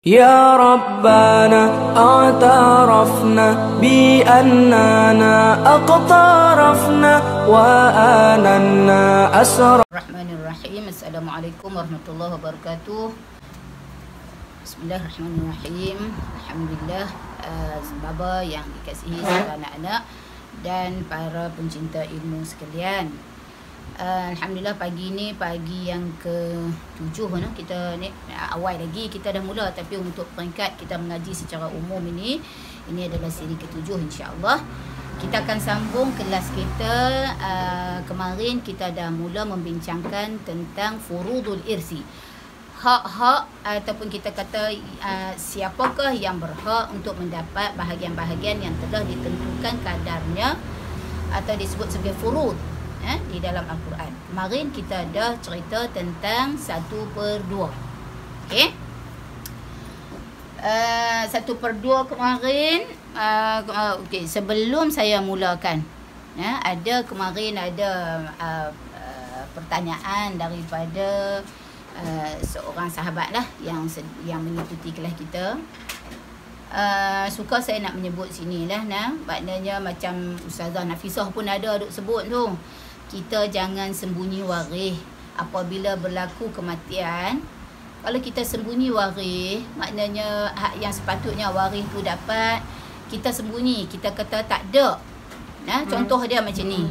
يا ربنا اعترفنا بأننا اقترفنا وآننا أسرى. Bismillahirrahmanirrahim. Assalamualaikum warahmatullahi wabarakatuh. Bismillahirrahmanirrahim. Alhamdulillah, baba yang dikasihi serta anak-anak dan para pencinta ilmu sekalian. Alhamdulillah, pagi ni pagi yang ke-7 kita ni awal lagi kita dah mula, tapi untuk peringkat kita mengaji secara umum ini adalah siri ke-7 insya-Allah. Kita akan sambung kelas kita. Kemarin kita dah mula membincangkan tentang furudul irsi. Hak-hak ataupun kita kata siapakah yang berhak untuk mendapat bahagian-bahagian yang telah ditentukan kadarnya atau disebut sebagai furud di dalam Al-Quran. Kemarin kita dah cerita tentang 1/2. Okey. 1/2 kemarin. Okey, sebelum saya mulakan, kemarin ada pertanyaan daripada seorang sahabat lah yang mengikuti kelas kita. Suka saya nak menyebut sini lah, maknanya macam Ustazah Nafisah pun ada duk sebut tu, kita jangan sembunyi waris apabila berlaku kematian. Kalau kita sembunyi waris, maknanya hak yang sepatutnya waris tu dapat, kita sembunyi, kita kata tak ada. Contoh dia macam ni.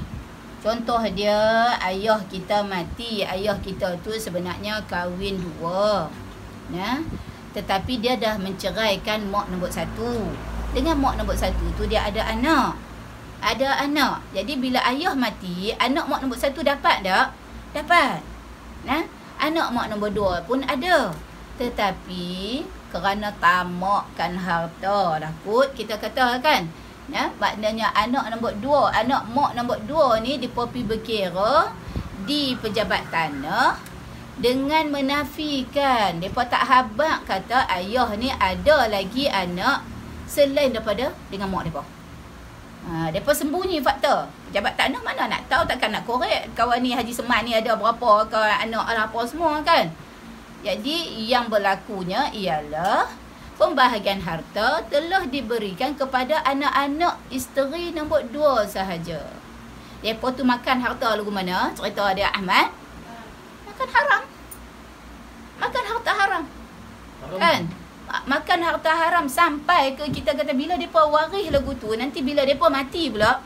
Contoh dia, ayah kita mati, ayah kita tu sebenarnya kahwin 2. Tetapi dia dah menceraikan mak nombor 1. Dengan mak nombor 1 tu dia ada anak. Jadi bila ayah mati, anak mak nombor 1 dapat tak? Dapat. Anak mak nombor 2 pun ada. Tetapi kerana tamakkan harta dah kot, kita kata kan, maknanya anak nombor 2, anak mak nombor 2 ni dipopi berkira di pejabat tanah dengan menafikan, mereka tak habaq kata ayah ni ada lagi anak selain daripada dengan mak mereka. Mereka sembunyi fakta. Pejabat tanah mana nak tahu, takkan nak korek kawan ni Haji Seman ni ada berapa ke anak apa semua kan. Jadi yang berlakunya ialah pembahagian harta telah diberikan kepada anak-anak isteri nombor 2 sahaja. Mereka tu makan harta lagu mana? Cerita dia Ahmad. Makan haram. Makan harta haram. Kan? Makan harta haram sampai ke kita kata bila depa waris lagu tu, nanti bila depa mati pula,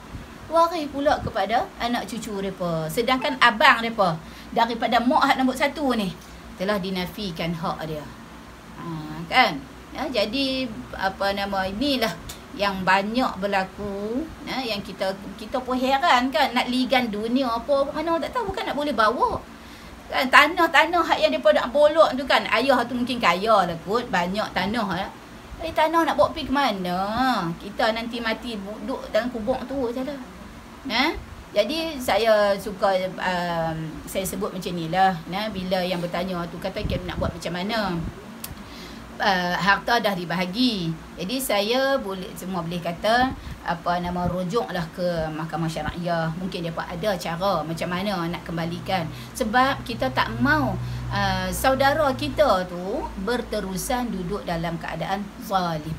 waris pula kepada anak cucu depa. Sedangkan abang depa daripada mak hak nombor 1 ni telah dinafikan hak dia. Kan? Jadi inilah yang banyak berlaku, yang kita pun heran kan, nak ligan dunia apa mana tak tahu, bukan nak boleh bawa kan tanah-tanah hak yang depa nak bolok tu kan. Ayah tu mungkin kaya lah kot, banyak tanah lah. Tapi tanah nak bawa pergi ke mana? Kita nanti mati duduk dalam kubur tu saja dah. Jadi saya suka saya sebut macam ni lah. Bila yang bertanya tu kata kita nak buat macam mana? Harta dah dibahagi. Jadi saya semua boleh kata rujuklah ke mahkamah syariah. Mungkin dia ada cara macam mana nak kembalikan. Sebab kita tak mau saudara kita tu berterusan duduk dalam keadaan zalim.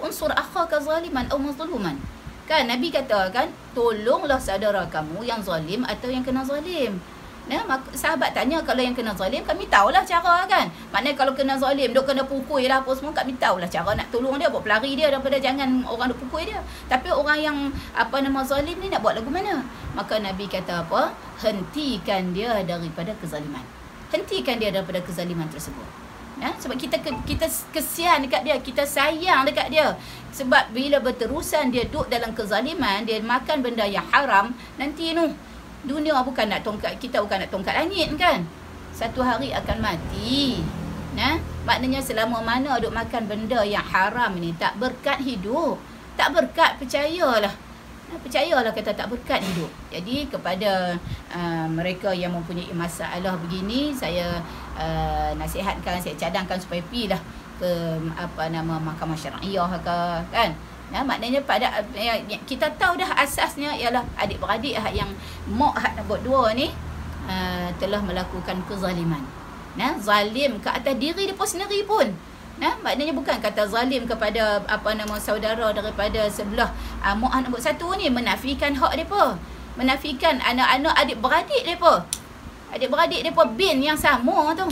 Unsur akhaka zaliman aw mazluman. Kan Nabi kata kan, tolonglah saudara kamu yang zalim atau yang kena zalim. Sahabat tanya, kalau yang kena zalim kami tahulah cara kan. Maknanya kalau kena zalim duk kena pukul lah apa semua, kami tahulah cara nak tolong dia, buat pelari dia daripada jangan orang duk pukul dia. Tapi orang yang zalim ni nak buat lagu mana? Maka Nabi kata apa? Hentikan dia daripada kezaliman. Hentikan dia daripada kezaliman tersebut. Sebab kita kesian dekat dia, kita sayang dekat dia. Sebab bila berterusan dia duduk dalam kezaliman, dia makan benda yang haram, nanti dunia bukan nak tongkat, kita bukan nak tongkat langit kan. Satu hari akan mati. Maknanya selama mana duk makan benda yang haram ni, tak berkat hidup. Tak berkat, percayalah. Percayalah kata tak berkat hidup. Jadi kepada mereka yang mempunyai masalah begini, saya nasihatkan, saya cadangkan supaya pergilah ke mahkamah syariah ke kan. Maknanya pada kita tahu dah asasnya ialah adik-beradik yang mak hak nombor 2 ni telah melakukan kezaliman. Zalim ke atas diri dia pun sendiri pun. Maknanya bukan kata zalim kepada saudara daripada sebelah mu'ah nombor 1 ni, menafikan hak depa, menafikan anak-anak adik-beradik depa. Adik-beradik depa bin yang sama tu.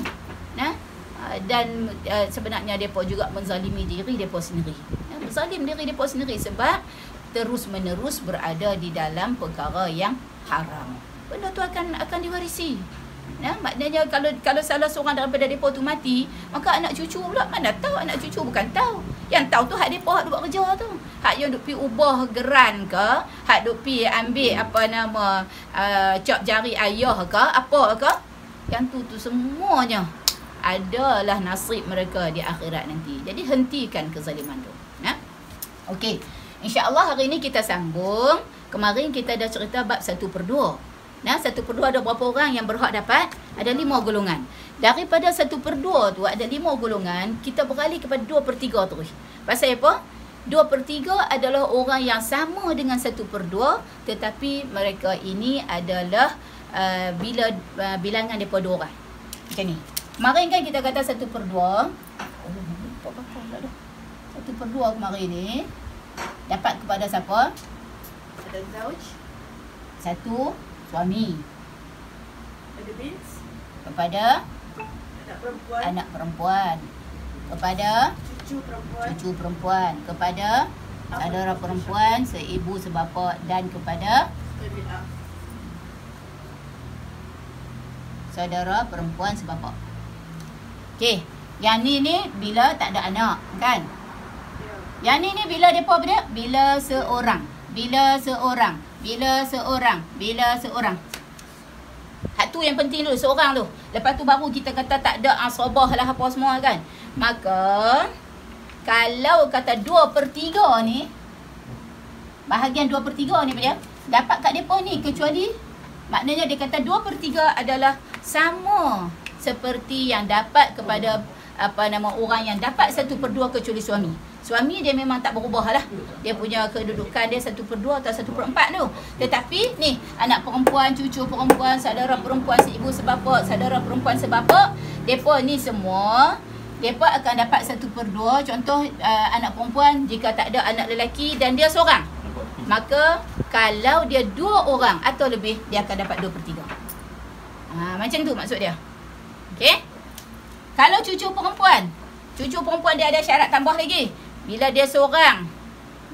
Dan sebenarnya depa juga menzalimi diri depa sendiri. Berzalim diri depa sendiri sebab terus-menerus berada di dalam perkara yang haram. Benda tu akan diwarisi. Maknanya kalau salah seorang daripada depa tu mati, maka anak cucu pula mana tahu, anak cucu bukan tahu. Yang tahu tu hak depa hak buat kerja tu. Hak yang duk pi ubah geran ke, hak duk pi ambil cap jari ayah ke, apa ke. Yang tu semuanya adalah nasib mereka di akhirat nanti. Jadi hentikan kezaliman tu. Okey. InsyaAllah hari ni kita sambung. Kemarin kita dah cerita bab 1/2. 1/2 ada berapa orang yang berhak dapat? Ada 5 golongan. Daripada 1/2 tu ada 5 golongan, kita beralih kepada 2/3 terus. Pasal apa? 2/3 adalah orang yang sama dengan 1/2, tetapi mereka ini adalah bilangan daripada 2 orang. Macam ni. Kemarin kan kita kata 1/2. Lupa apa pula dah. 1/2 kemarin ni dapat kepada siapa? Ada zauj, 1 suami. ada bint, Kepada anak perempuan, kepada cucu perempuan, cucu perempuan, kepada saudara perempuan, seibu sebapa, dan kepada sebilah. saudara perempuan sebapa. Okey, yang ni bila tak ada anak, kan? Yang ni bila depa bila? Bila seorang. Hak tu yang penting dulu, seorang tu. Lepas tu baru kita kata tak ada asabah lah apa semua kan. Maka kalau kata 2/3 ni, bahagian 2/3 ni dia dapat kat depa ni, kecuali maknanya dia kata 2/3 adalah sama seperti yang dapat kepada orang yang dapat 1/2 kecuali suami. Suami dia memang tak berubah lah. Dia punya kedudukan dia 1/2 atau 1/4 tu. Tetapi ni, anak perempuan, cucu perempuan, saudara perempuan, seibu sebapa, saudara perempuan sebapa, depa ni semua, depa akan dapat 1/2. Contoh anak perempuan, jika tak ada anak lelaki dan dia seorang, maka kalau dia 2 orang atau lebih, dia akan dapat 2/3. Macam tu maksud dia. Okey? Kalau cucu perempuan dia ada syarat tambah lagi. Bila dia seorang,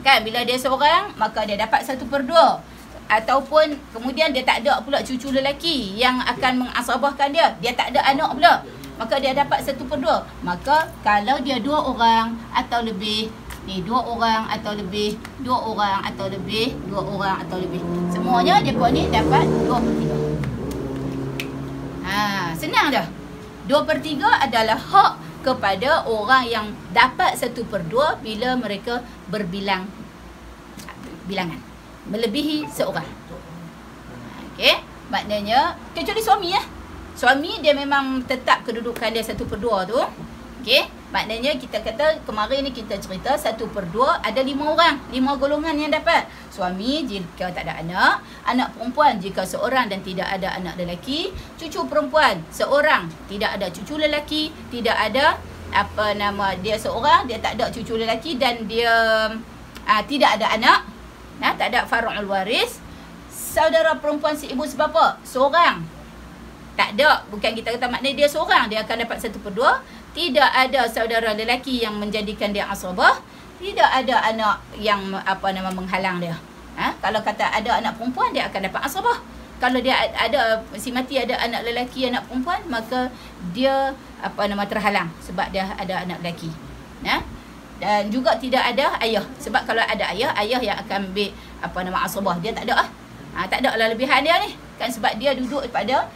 kan, bila dia seorang, maka dia dapat 1/2. Ataupun kemudian dia tak ada pula cucu lelaki yang akan mengasabahkan dia, dia tak ada anak pula, maka dia dapat 1/2. Maka kalau dia 2 orang atau lebih, ni 2 orang atau lebih, 2 orang atau lebih, 2 orang atau lebih, semuanya depa ni dapat 2/3. Senang dah. 2/3 adalah hak kepada orang yang dapat 1/2 bila mereka bilangan melebihi seorang. Okey, maknanya kecuali suami ya. Suami dia memang tetap kedudukan dia 1/2 tu. Okey, maknanya kita kata kemarin ni kita cerita 1/2 ada 5 orang, 5 golongan yang dapat. Suami jika tak ada anak, anak perempuan jika seorang dan tidak ada anak lelaki, cucu perempuan seorang, tidak ada cucu lelaki, tidak ada dia seorang, dia tak ada cucu lelaki dan dia tidak ada anak, tak ada far'ul waris. Saudara perempuan seibu sebapa, seorang. Tak ada, bukan kita kata maknanya dia seorang, dia akan dapat 1/2. Tidak ada saudara lelaki yang menjadikan dia asabah, tidak ada anak yang menghalang dia. Kalau kata ada anak perempuan, dia akan dapat asabah. Kalau dia ada, si mati ada anak lelaki, anak perempuan, maka dia terhalang sebab dia ada anak lelaki. Dan juga tidak ada ayah, sebab kalau ada ayah yang akan ambil asabah, dia tak ada tak ada lah lebihan dia ni kan, sebab dia duduk pada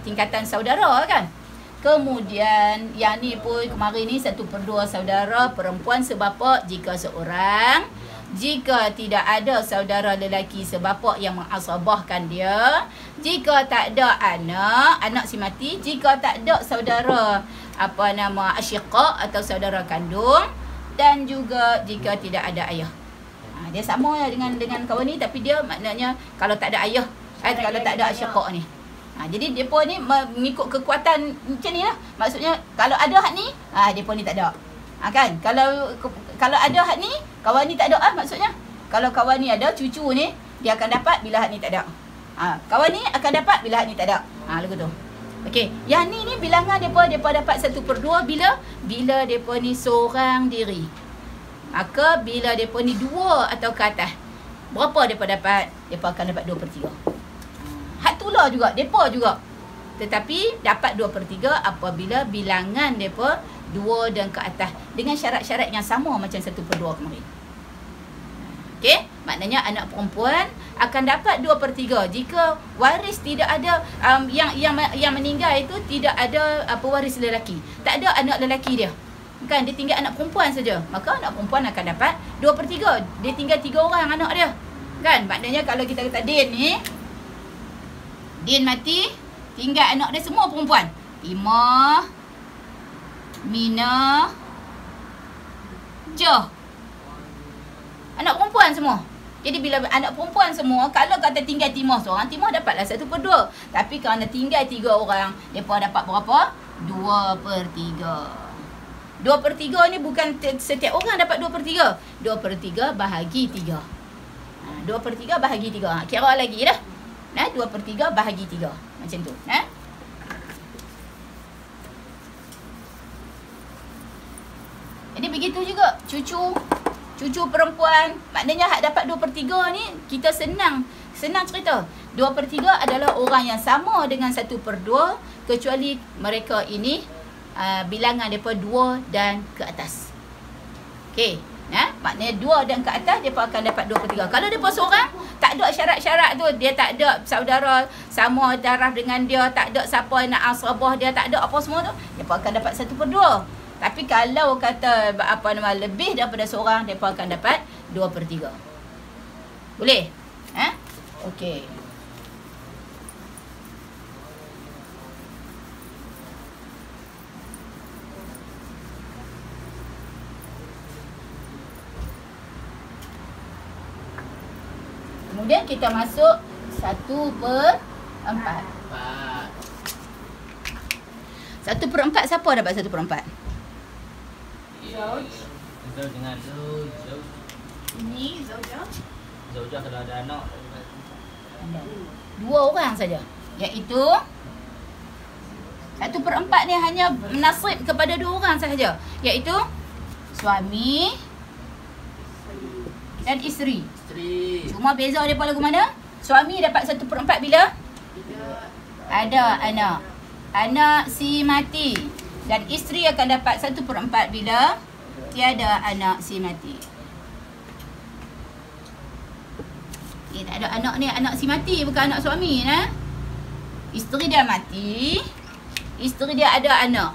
tingkatan saudara kan. Kemudian yang ni pun kemarin ni 1/2 saudara perempuan sebapa jika seorang. Jika tidak ada saudara lelaki sebapa yang mengasabahkan dia, jika tak ada anak si mati, jika tak ada saudara asyiqa atau saudara kandung, dan juga jika tidak ada ayah. Dia sama dengan kawan ni, tapi dia maknanya kalau tak ada ayah, kalau tak ada asyiqa ni. Jadi depa ni mengikut kekuatan macam ni lah. Maksudnya kalau ada hak ni, depa ni tak ada. Kan? Kalau ada hak ni, kawan ni tak ada maksudnya. Kalau kawan ni ada, cucu ni dia akan dapat bila hak ni tak ada. Kawan ni akan dapat bila hak ni tak ada. Lagu tu. Okey, yang ni bilangan depa dapat 1/2 bila depa ni seorang diri. Maka bila depa ni 2 atau ke atas, berapa depa dapat? Depa akan dapat 2/3. Hak tular juga, depa juga. Tetapi dapat 2/3 apabila bilangan depa 2 dan ke atas dengan syarat-syarat yang sama macam 1/2 kemarin. Okey, maknanya anak perempuan akan dapat 2/3 jika waris tidak ada yang meninggal itu tidak ada pewaris lelaki. Tak ada anak lelaki dia. Kan dia tinggal anak perempuan saja. Maka anak perempuan akan dapat 2/3. Dia tinggal 3 orang anak dia. Kan? Maknanya kalau kita kata Din mati, tinggal anak dia semua perempuan. Imah, Mina, Jah. Anak perempuan semua. Jadi bila anak perempuan semua, kalau kata tinggal Timah seorang, Timah dapatlah 1/2. Tapi kalau tinggal 3 orang, mereka dapat berapa? 2/3. 2/3 ni bukan setiap orang dapat 2/3. 2/3 bahagi 3. 2/3 bahagi 3. Kira lagi dah. 2/3 bahagi 3. Macam tu. Jadi begitu juga cucu perempuan. Maknanya hak dapat 2/3 ni kita senang cerita. 2/3 adalah orang yang sama dengan 1/2 kecuali mereka ini bilangan depa 2 dan ke atas. Okey, maknanya 2 dan ke atas depa akan dapat 2/3. Kalau depa seorang tak ada syarat-syarat tu, dia tak ada saudara sama darah dengan dia, tak ada siapa nak asrabah dia, tak ada apa semua tu, depa akan dapat 1/2. Tapi kalau kata lebih daripada seorang, mereka akan dapat 2/3. Boleh? Okey. Kemudian kita masuk 1/4. 1/4 siapa dapat 1/4? Zauj dengan Zauj. Ini Zaujah. Zaujah kalau ada anak 2 orang saja. Iaitu 1/4 ni hanya nasib kepada 2 orang sahaja. Iaitu suami dan isteri. Cuma beza mereka lagu mana? Suami dapat 1/4 bila ada anak. Anak si mati. Dan isteri akan dapat 1/4 bila tiada anak si mati. Tak ada anak ni, anak si mati bukan anak suami. Isteri dia mati, isteri dia ada anak.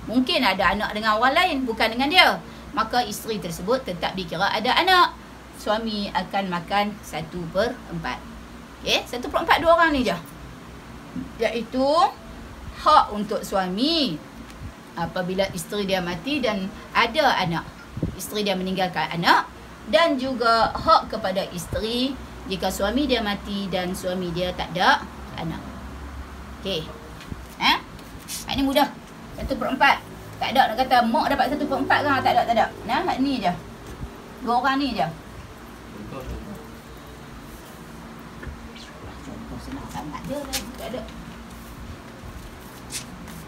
Mungkin ada anak dengan orang lain, bukan dengan dia. Maka isteri tersebut tetap dikira ada anak. Suami akan makan 1/4. Okey, 1/4 2 orang ni je. Iaitu hak untuk suami apabila isteri dia mati dan ada anak. Isteri dia meninggalkan anak. Dan juga hak kepada isteri jika suami dia mati dan suami dia tak ada anak. Okey. Ini mudah. 1/4. Tak ada nak kata mak dapat 1/4 kan? Tak ada. Hak ni je. 2 orang ni je. Contoh senang sangat dia dah. Tak ada.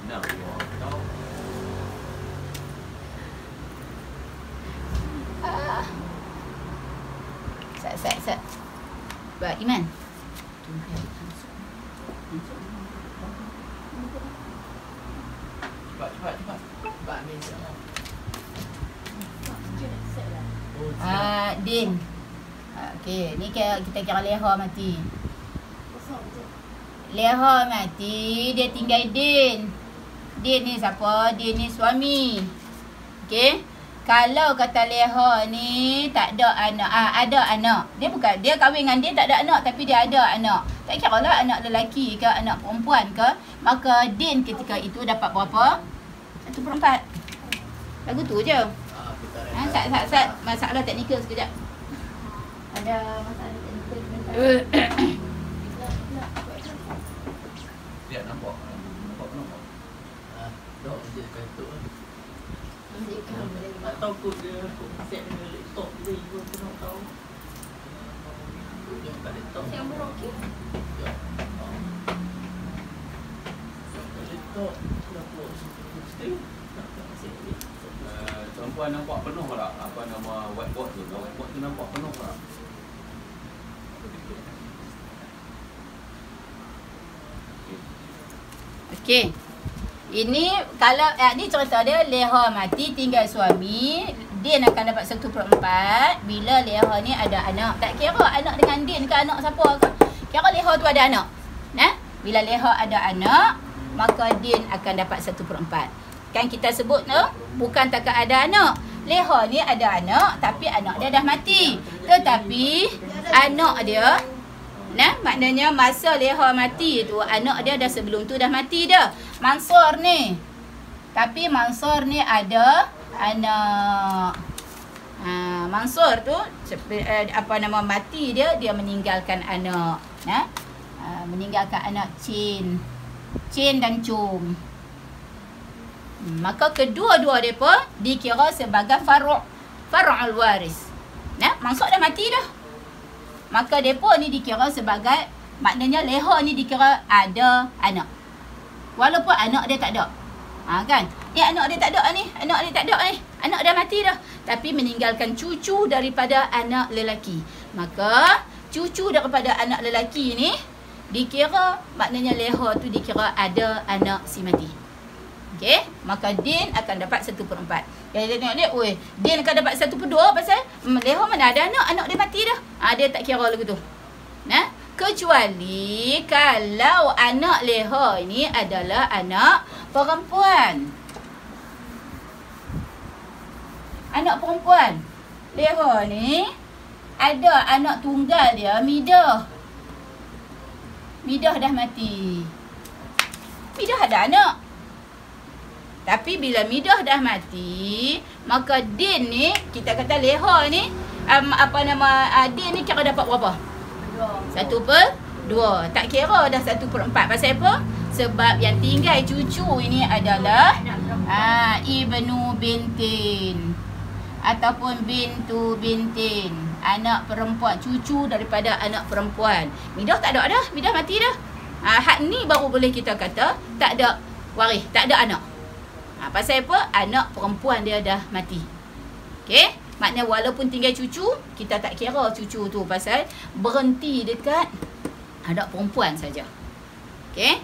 nak buat. Sat. Buat Iman. Cepat. Cepat ambil siap. Din. Okey, ni kita kira Leha mati. Leha mati, dia tinggal Din. Din ni siapa? Din ni suami. Okey. Kalau kata Leha ni tak ada anak, ada anak. Dia kahwin dengan dia tak ada anak tapi dia ada anak. Tak kira lah anak lelaki ke anak perempuan ke, maka Din ketika itu dapat berapa? 1/4. Lagu tu je. Sat. Masalah teknikal sekejap. Ada masalah teknikal. Lihat nampak. Nampak. Dok dia kantuk. Tak tahu kot dia set dengan laptop dia pun kena tahu. Dia tak laptop. Yang buruk okey. Laptop nak buat stay. Tuan-puan nampak penuh tak? Apa nama whiteboard tu? Whiteboard tu nampak penuh tak? Okey. Ini kalau ni cerita dia, Leha mati tinggal suami, Din akan dapat 1/4 bila Leha ni ada anak. Tak kira anak dengan Din ke anak siapa ke. Kira Leha tu ada anak. Nah, bila Leha ada anak, maka Din akan dapat 1/4. Kan kita sebut tu, bukan takat ada anak. Leha ni ada anak tapi anak dia dah mati. Tetapi anak dia, nah, maknanya masa Leha mati tu anak dia dah sebelum tu dah mati dah. Mansur ni. Tapi Mansur ni ada anak. Mansur tu mati dia meninggalkan anak. Nah. Meninggalkan anak Chin dan Cum. Maka kedua-dua depa dikira sebagai far'ul waris. Nah, Mansur dah mati dah. Maka depa ni dikira sebagai, maknanya Leha ni dikira ada anak. Walaupun anak dia tak ada. Kan? Anak dia tak ada ni. Anak dia tak ada ni. Anak dah mati dah. Tapi meninggalkan cucu daripada anak lelaki. Maka cucu daripada anak lelaki ni dikira, maknanya Leha tu dikira ada anak si mati. Okey, maka Din akan dapat 1/4. Jadi dia tengok dia, oi, Din akan dapat 1/2 pasal Leha mana ada anak dia mati dah. Dia tak kira lagu tu. Nah, kecuali kalau anak Leha ini adalah anak perempuan. Anak perempuan. Leha ni ada anak tunggal dia, Midah. Midah dah mati. Midah ada anak. Tapi bila Midah dah mati, maka Din ni, kita kata Leha ni, Din ni kira dapat berapa? 1/2. Tak kira dah 1/4. Pasal apa? Sebab yang tinggal cucu ini adalah Ibnu bintin ataupun bintu bintin, anak perempuan, cucu daripada anak perempuan. Midah tak ada dah, Midah mati dah. Hak ni baru boleh kita kata tak ada waris, tak ada anak. Pasal apa? Anak perempuan dia dah mati. Okey? Maknanya walaupun tinggal cucu, kita tak kira cucu tu pasal berhenti dekat anak perempuan saja. Okey?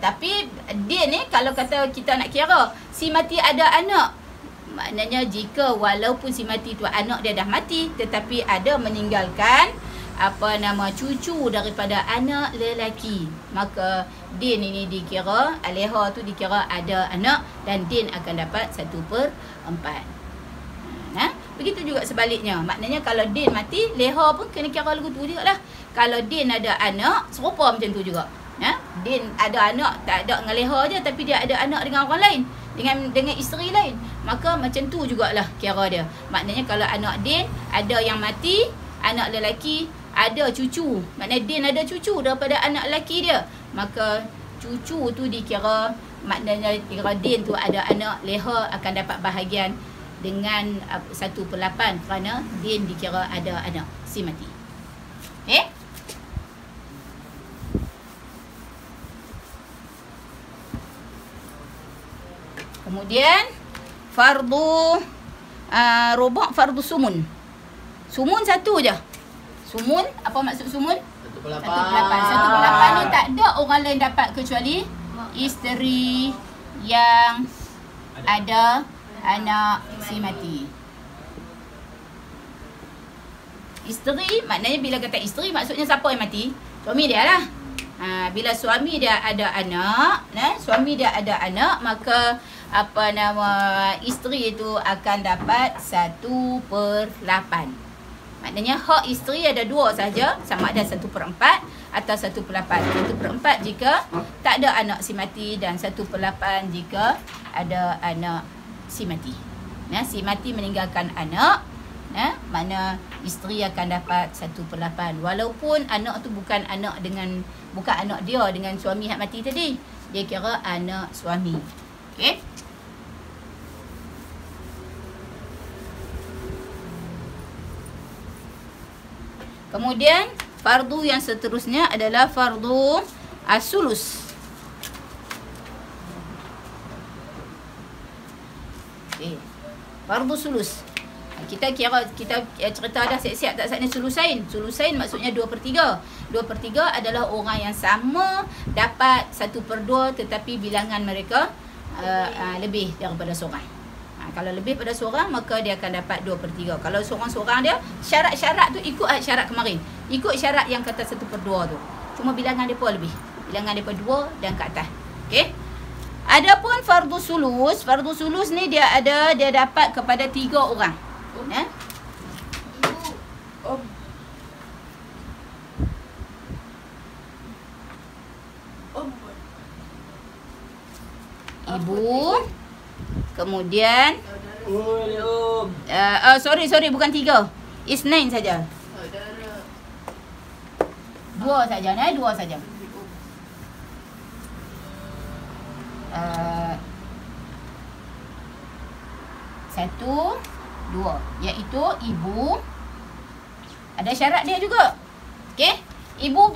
Tapi dia ni kalau kata kita nak kira si mati ada anak, maknanya jika walaupun si mati tu anak dia dah mati tetapi ada meninggalkan cucu daripada anak lelaki, maka Din ini dikira, Leha tu dikira ada anak dan Din akan dapat 1/4. Begitu juga sebaliknya. Maknanya kalau Din mati, Leha pun kena kira lagu tu juga lah. Kalau Din ada anak, serupa macam tu juga. Din ada anak, tak ada dengan Leha je, tapi dia ada anak dengan orang lain, dengan isteri lain, maka macam tu jugalah kira dia. Maknanya kalau anak Din ada yang mati, anak lelaki ada cucu, maknanya Din ada cucu daripada anak lelaki dia, maka cucu tu dikira, maknanya kira Din tu ada anak, Leha akan dapat bahagian dengan 1/8 kerana Din dikira ada anak si mati. Okey? Kemudian fardu ruba', fardu sumun. Sumun satu je. Sumun, apa maksud sumun? 1/8. 1/8 ni tak ada orang lain dapat kecuali isteri yang ada anak si mati. Isteri, maknanya bila kata isteri maksudnya siapa yang mati? Suami dia lah. Bila suami dia ada anak, suami dia ada anak, maka isteri itu akan dapat 1/8. Maknanya hak isteri ada dua saja, sama ada 1/4 atau 1/8. 1/4 jika tak ada anak si mati dan 1/8 jika ada anak si mati. Si mati meninggalkan anak, mana isteri akan dapat 1/8. Walaupun anak tu bukan anak dia dengan suami hak mati tadi. Dia kira anak suami. Okey. Kemudian fardu yang seterusnya adalah fardu as-sulus. Okey. Fardu sulus. Kita cerita dah siap-siap tak saatnya sulusain. Sulusain maksudnya 2/3. 2/3 adalah orang yang sama dapat 1/2 tetapi bilangan mereka lebih daripada seorang. Kalau lebih pada seorang maka dia akan dapat 2/3. Kalau seorang-seorang dia syarat-syarat tu ikut syarat kemarin. Ikut syarat yang kata 1/2 tu. Cuma bilangan depa lebih. Bilangan depa 2 dan ke atas. Okey. Adapun fardu sulus ni dia dapat kepada 3 orang. Ibu. Kemudian sorry bukan 3. Isnain saja. 2 saja, 2 saja. 1, 2, iaitu ibu. Ada syarat dia juga. Okey. Ibu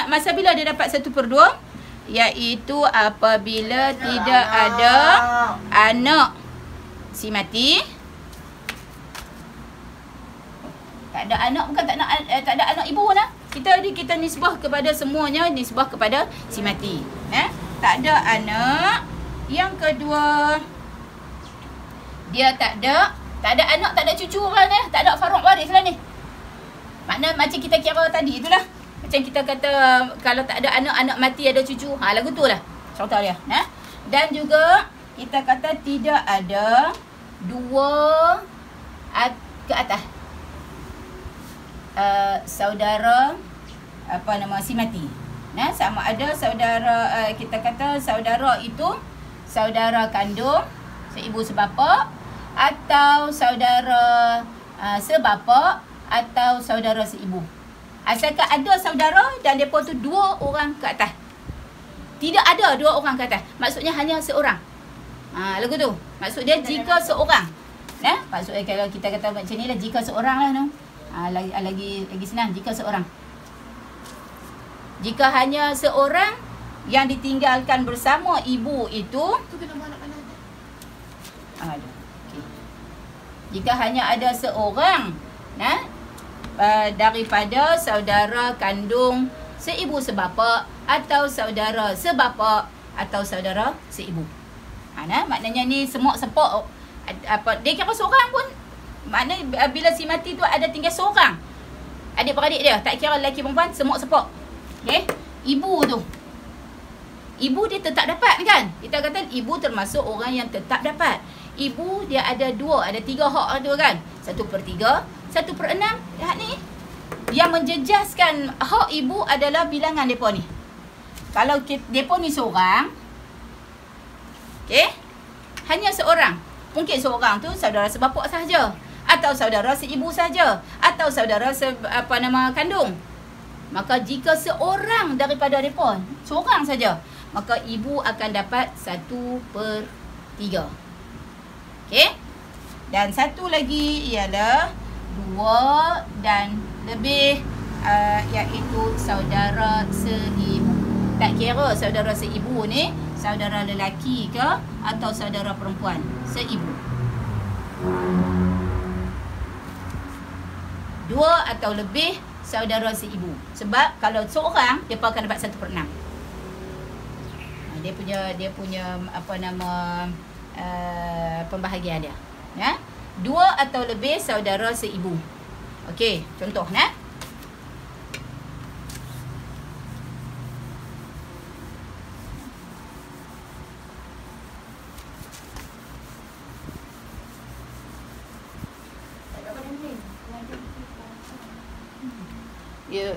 masa bila dia dapat 1/2, iaitu apabila tidak ada anak si mati. Tak ada anak, bukan tak ada anak ibu lah. Kita nisbah kepada semuanya, nisbah kepada si mati. Tak ada anak. Yang kedua, dia tak ada anak, tak ada cucu lah ni. Tak ada faruk waris lah ni. Makna macam kita kira tadi itulah. Macam kita kata kalau tak ada anak mati ada cucu. Lagu tu lah contoh dia. Dan juga kita kata tidak ada 2 ke atas saudara si mati. Sama ada saudara, kita kata saudara itu saudara kandung, seibu sebapa, atau saudara sebapa, atau saudara seibu. Asalkan ada saudara dan mereka tu 2 orang ke atas. Tidak ada 2 orang ke atas. Maksudnya hanya seorang. Lagu tu. Maksud dia jika seorang. Maksudnya kalau kita kata macam ni lah, jika seorang lah no. Lagi senang, jika seorang. Jika hanya seorang yang ditinggalkan bersama ibu itu, jika hanya ada seorang daripada saudara kandung seibu sebapa, atau saudara sebapa, atau saudara seibu. Maknanya ni semua sepok. Dia kira seorang pun, maknanya bila si mati tu ada tinggal seorang adik-beradik dia, tak kira lelaki perempuan, semua sepok. Okay? Ibu tu, ibu dia tetap dapat kan. Kita kata ibu termasuk orang yang tetap dapat. Ibu dia ada 2, ada 3 hak tu kan. 1/3, 1/6. Hak ni yang menjejaskan hak ibu adalah bilangan mereka ni. Kalau mereka ni seorang, okay, hanya seorang. Mungkin seorang tu saudara sebapa sahaja, atau saudara seibu sahaja, atau saudara kandung. Maka jika seorang daripada mereka, seorang saja, maka ibu akan dapat 1/3. Okey. Dan satu lagi ialah 2 dan lebih, iaitu saudara seibu. Tak kira saudara seibu ni saudara lelaki ke atau saudara perempuan, seibu. 2 atau lebih saudara seibu. Sebab kalau seorang, dia akan dapat 1/6. Dia punya pembahagian dia. 2 atau lebih saudara seibu. Okey, contoh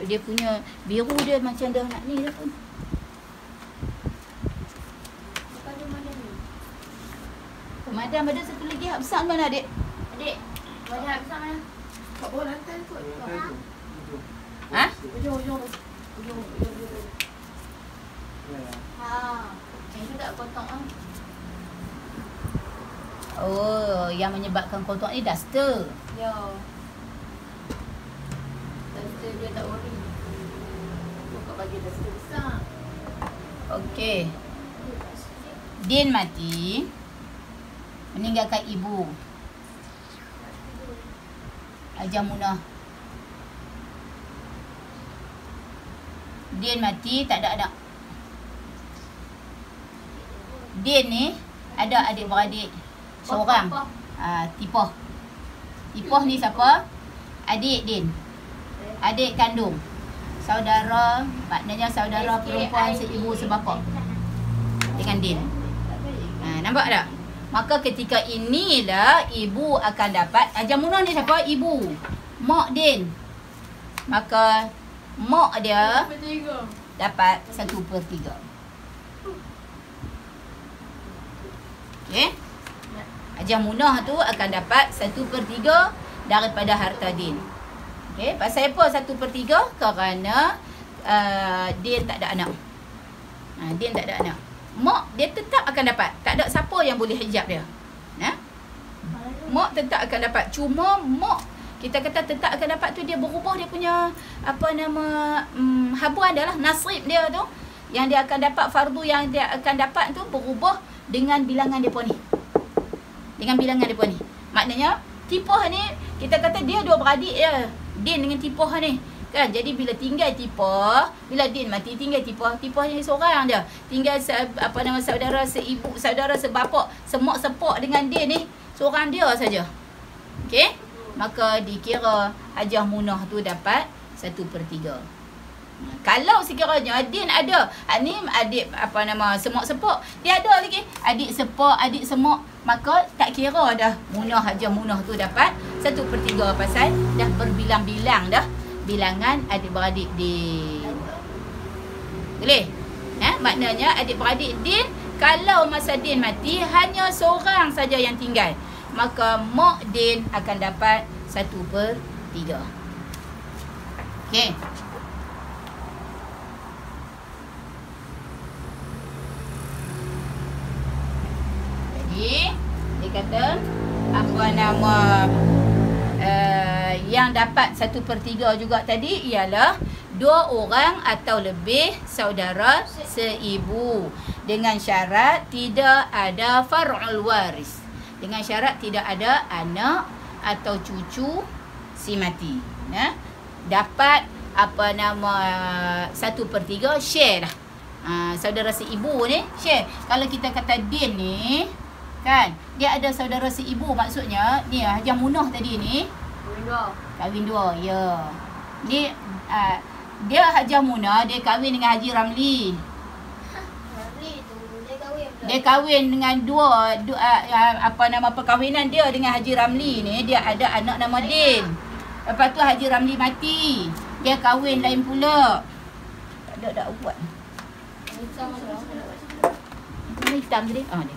Dia punya biru dia macam dah nak ni dah pun. Pemadam ada satu lagi hak besar mana adik? Adik, pemadam hak besar mana? Kat bawah lantai kot. Ha? Ujung. Ha. Macam tu tak kotak ah. Oh, yang menyebabkan kotak ni duster. Ya. Duster dia tak worry. Kau bagi duster besar. Okey. Din mati. Meninggalkan ibu. Hajah Munah. Din mati, tak ada anak. Din ni ada adik-beradik seorang. Tipoh. Tipoh ni siapa? Adik Din. Adik kandung. Saudara, maknanya saudara perempuan seibu sebapa dengan Din. Nampak tak? Maka ketika inilah ibu akan dapat. Hajah Munah ni siapa? Ibu. Mak Din. Maka mak dia dapat 1/3. Okey. Hajah Munah tu akan dapat 1/3 daripada harta Din. Okey, pasal apa 1/3? Kerana Din tak ada anak. Din tak ada anak. Mak dia tetap akan dapat. Tak ada siapa yang boleh hijab dia. Mak tetap akan dapat. Cuma mak kita kata tetap akan dapat tu dia berubah dia punya habuan dia lah, nasib dia tu. Yang dia akan dapat fardu yang dia akan dapat tu berubah dengan bilangan depa ni. Dengan bilangan depa ni. Maknanya Tipoh ni kita kata dia dua beradik je. Din dengan Tipoh ni. Kan? Jadi bila tinggal Tipoh, bila Din mati tinggal Tipoh, Tipoh ni seorang dia. Tinggal saudara seibu, saudara sebapa, semak sepak dengan Din ni seorang dia saja. Okey? Maka dikira Hajah Munah tu dapat 1/3. Kalau sekiranya Din ada, ni adik semak sepak, dia ada lagi adik sepak, adik semak, maka tak kira dah Hajah Munah tu dapat 1/3 pasal dah berbilang-bilang dah bilangan adik-beradik Din. Boleh? Maknanya adik-beradik Din, kalau masa Din mati hanya seorang saja yang tinggal, maka mak Din akan dapat 1/3. Okey. Jadi dia kata yang dapat 1/3 juga tadi ialah 2 orang atau lebih saudara seibu, dengan syarat tidak ada far'ul waris, dengan syarat tidak ada anak atau cucu si mati. Dapat 1/3 share lah. Saudara seibu ni share. Kalau kita kata Din ni kan, dia ada saudara seibu, maksudnya ni Hajah Munah tadi ni kahwin dua. Ya. Ni dia Hajah Munah, dia kahwin dengan Haji Ramli. Dia kahwin dengan dua perkahwinan dia dengan Haji Ramli ni, dia ada anak nama Din. Lepas tu Haji Ramli mati, dia kahwin lain pula. Tak ada dak buat. Hitam tadi. Ni.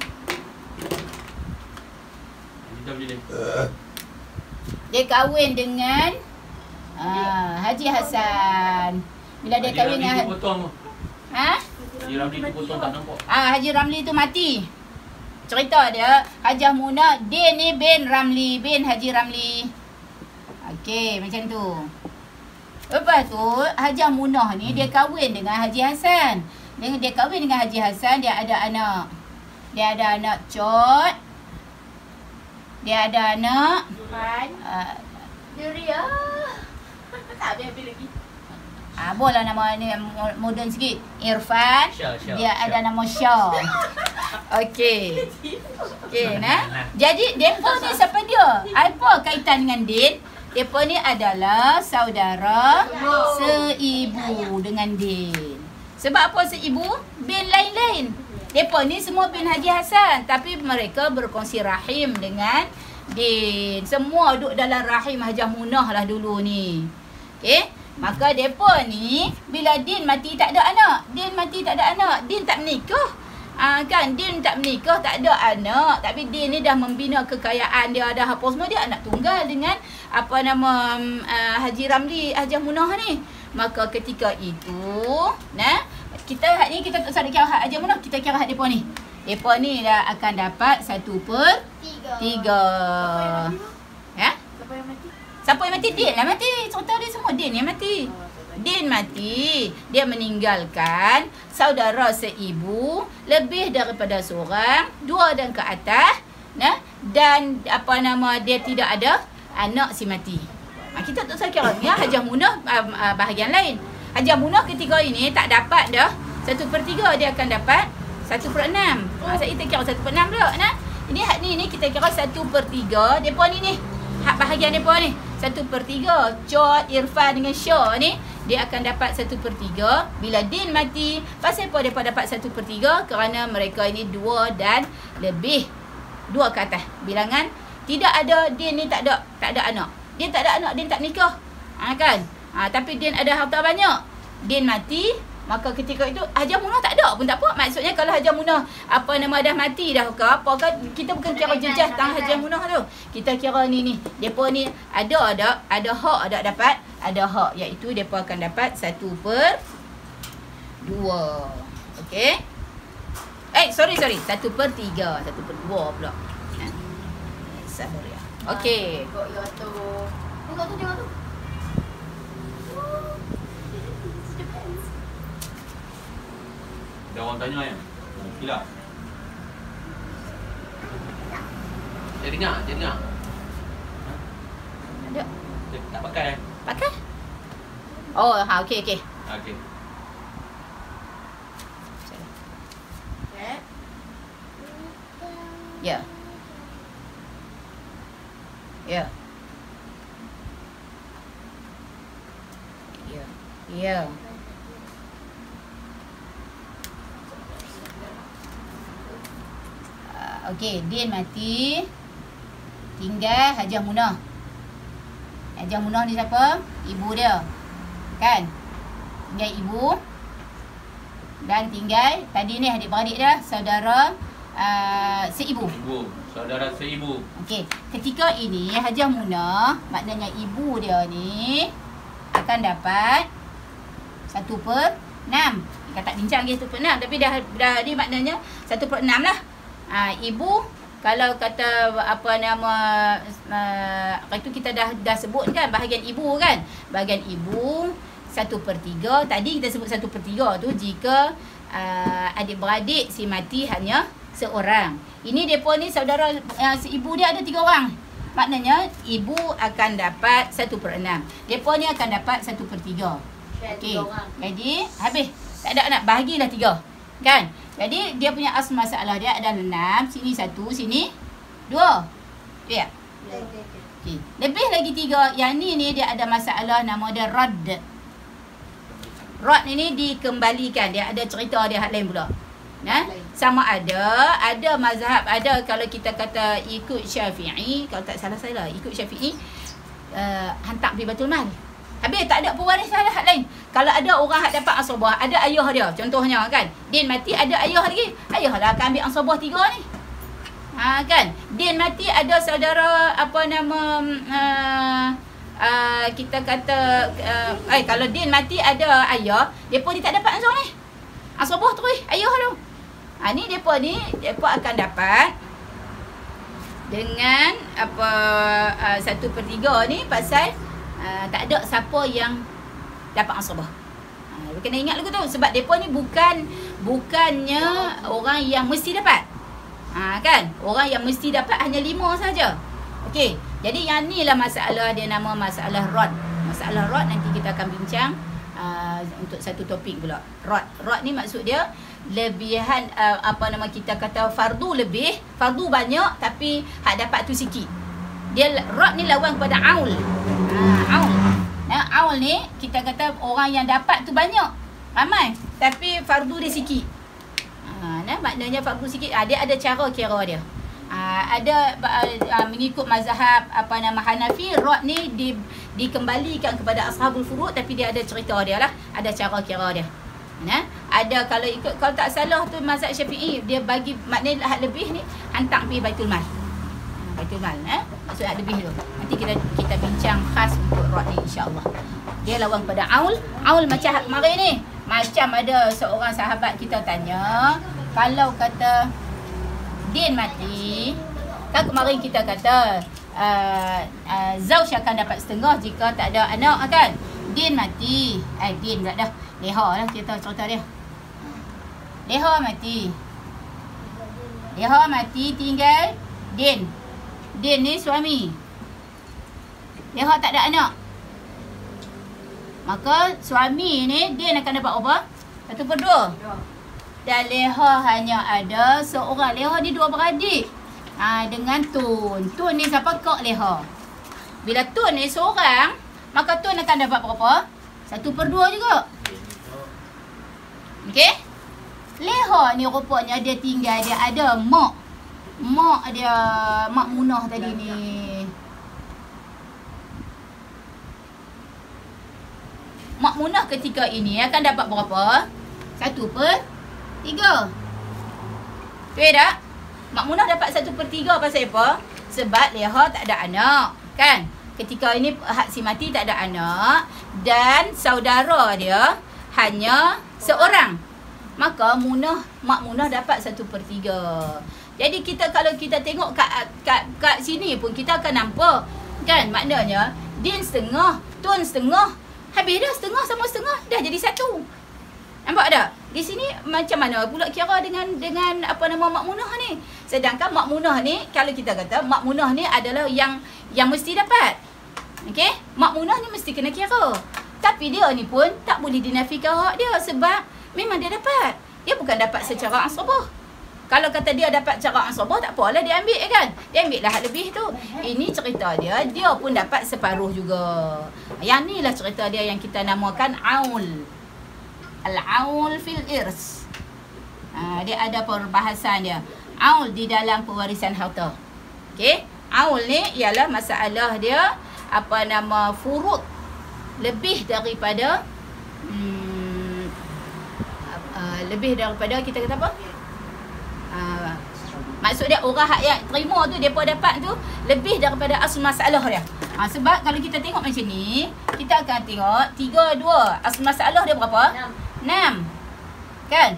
Dia kahwin dengan Haji Hasan. Bila dia kahwin dengan Haji Ramli tu potong tak nampak. Haji Ramli tu mati. Cerita dia Hajah Munah, Din ni bin Ramli, bin Haji Ramli. Okey, macam tu. Lepas tu Hajah Munah ni dia kahwin dengan Haji Hasan. Dia kahwin dengan Haji Hasan, dia ada anak. Dia ada anak Cot. Dia ada anak Duria. Tak habis-habis lagi. Boleh nama ni moden sikit. Irfan. Dia ada nama Syah. Okey. Okey, jadi depa ni siapa dia? Apa kaitan dengan Din? Depa ni adalah saudara seibu dengan Din. Sebab apa seibu? Bin lain-lain. Depa ni semua bin Haji Hasan, tapi mereka berkongsi rahim dengan Din. Semua duduk dalam rahim Hajah Munah lah dulu ni. Okey? Maka depa ni bila Din mati tak ada anak. Din mati tak ada anak. Din tak menikah. Kan Din tak menikah, tak ada anak, tapi Din ni dah membina kekayaan dia, ada apa semua, dia anak tunggal dengan apa nama Haji Ramli Hajah Munah ni. Maka ketika itu kita hak ni kita tak usah kira hak Hajah Munah, kita kira hak depa ni. Depa ni dah akan dapat 1/3. Ya? Siapa yang mati? Siapa yang mati? Din lah mati. Cerita dia semua Din yang mati. Din mati. Dia meninggalkan saudara seibu, lebih daripada seorang, 2 dan ke atas. Dan apa nama, dia tidak ada anak si mati. Kita tak usah kira ya, Hajah Munah bahagian lain. Hajah Munah ketika ini tak dapat dah 1/3, dia akan dapat 1/6. Saya kita kira 1/6 pula. Ini hak ni kita kira 1/3. Depa ni hak bahagian depa ni 1/3. Cot, Irfan dengan Syah ni dia akan dapat 1/3. Bila Din mati, pasal apa depa dapat 1/3? Kerana mereka ini 2 dan lebih, 2 ke atas bilangan. Tidak ada, Din ni tak ada anak. Din tak ada anak, Din tak nikah. Kan? Tapi Din ada harta banyak. Din mati, maka ketika itu Hajah Munah tak ada pun tak apa. Maksudnya kalau Hajah Munah apa nama dah mati dah ke apa kan, kita bukan kira jejah tang Hajah Munah tu. Kita kira ni depa ni ada hak, ada dapat, ada hak, iaitu depa akan dapat 1/2. Okey. Sorry 1/3, 1/2 pula. Sabar ya. Okey. Tengok ya tu. Tengok tu. Ada orang tanya kan? Kilat. Dia dengar. Ada. Dia tak pakai. Pakai? Oh, okey. Okey. Ya. Okey, Din mati. Tinggal Hajah Munah. Hajah Munah ni siapa? Ibu dia. Kan? Tinggal ibu. Dan tinggal tadi ni adik-beradik dia, saudara seibu. Saudara seibu. Okey, ketika ini Hajah Munah, maknanya ibu dia ni akan dapat 1/6. Kita tak bincang lagi 1/6, tapi dah ni maknanya 1/6 lah. Ibu, kalau kata apa nama itu kita dah sebut kan bahagian ibu kan. Bahagian ibu 1/3. Tadi kita sebut 1/3 tu jika adik-beradik si mati hanya seorang. Ini depa ni saudara ibu dia ada 3 orang. Maknanya ibu akan dapat 1/6. Depa ni akan dapat 1/3. Okey. Jadi habis. Tak ada nak bahagilah 3. Kan? Jadi dia punya asal masalah dia ada 6, sini 1, sini 2. Ya. Okey. Lebih lagi 3. Yang ni dia ada masalah, nama dia rad. Rad ini dikembalikan. Dia ada cerita dia hak lain pula. Sama ada mazhab, ada kalau kita kata ikut Syafi'i, kalau tak salah saya lah, ikut Syafi'i hantar pergi Baitul Mal. Habis tak ada pewaris lah hak lain. Kalau ada orang hak dapat asabah, ada ayah dia, contohnya kan. Din mati ada ayah lagi. Ayah lah akan ambil asabah 3 ni. Kan? Din mati ada saudara apa nama kita kata kalau Din mati ada ayah, depa ni tak dapat ansur ni. Asabah terus ayah tu. Ni depa akan dapat dengan apa 1/3 ni pasal tak ada siapa yang dapat asabah. Kena ingat lagu tu sebab depa ni bukannya orang yang mesti dapat. Kan? Orang yang mesti dapat hanya 5 saja. Okey. Jadi yang ni lah masalah dia, nama masalah rod. Masalah rod nanti kita akan bincang untuk satu topik pula. Rod ni maksud dia lebihan apa nama kita kata fardu lebih, fardu banyak tapi hak dapat tu sikit. Dia rod ni lawan kepada aul. Aul. Aul ni kita kata orang yang dapat tu banyak, ramai, tapi fardu dia sikit. Maknanya fardu sikit. Dia ada cara kira dia. Ada mengikut mazhab apa nama Hanafi, rod ni dikembalikan kepada ashabul furud, tapi dia ada cerita dia lah, ada cara kira dia. Ada kalau ikut, kalau tak salah tu mazhab Syafi'i, dia bagi maknanya hak lebih ni hantar pergi Baitul Mal. Baitul Mal, maksud hak lebih tu. Nanti kita bincang khas untuk rod ni insya-Allah. Dia lawan pada aul. Aul macam kemarin ni. Macam ada seorang sahabat kita tanya, kalau kata Din mati, kan kemarin kita kata Zauj akan dapat setengah jika tak ada anak kan. Din mati, Din pula dah. Leha lah kita cerita dia. Leha mati. Leha mati tinggal Din. Din ni suami. Leha tak ada anak. Maka suami ni Din akan dapat apa? 1/2. Dan Leha hanya ada seorang. Leha ni 2 beradik. Dengan Tun. Tun ni siapa? Kak Leha. Bila Tun ni seorang, maka Tun akan dapat berapa? 1/2 juga. Okey? Leha ni rupanya dia tinggal, dia ada mak. Mak dia, Mak Munah tadi ni. Mak Munah ketika ini akan dapat berapa? 1/3. Betul tak? Mak Munah dapat 1/3 pasal apa? Sebab Leha tak ada anak, kan? Ketika ini hak si mati tak ada anak dan saudara dia hanya seorang. Maka Mak Munah dapat 1/3. Jadi kita kalau kita tengok kat sini pun kita akan nampak, kan? Maknanya Din setengah, Tun setengah. Habis dah setengah sama setengah, dah jadi 1. Nampak tak? Di sini macam mana pula kira dengan apa nama Mak Munah ni? Sedangkan Mak Munah ni, kalau kita kata Mak Munah ni adalah yang mesti dapat. Okey? Mak Munah ni mesti kena kira. Tapi dia ni pun tak boleh dinafikan hak dia sebab memang dia dapat. Dia bukan dapat secara asabah. Kalau kata dia dapat secara asabah, tak apalah dia ambil kan. Dia ambil lah hak lebih tu. Ini cerita dia pun dapat separuh juga. Yang ni lah cerita dia yang kita namakan aul. Al-aul fil irs. Dia ada perbahasan dia. Aul di dalam pewarisan harta. Okey? Aul ni ialah masalah dia apa nama furud lebih daripada kita kata apa? Maksud dia orang hak yang terima tu, depa dapat tu lebih daripada asal masalah dia. Sebab kalau kita tengok macam ni, kita akan tengok 3, 2. Asal masalah dia berapa? 6. Kan?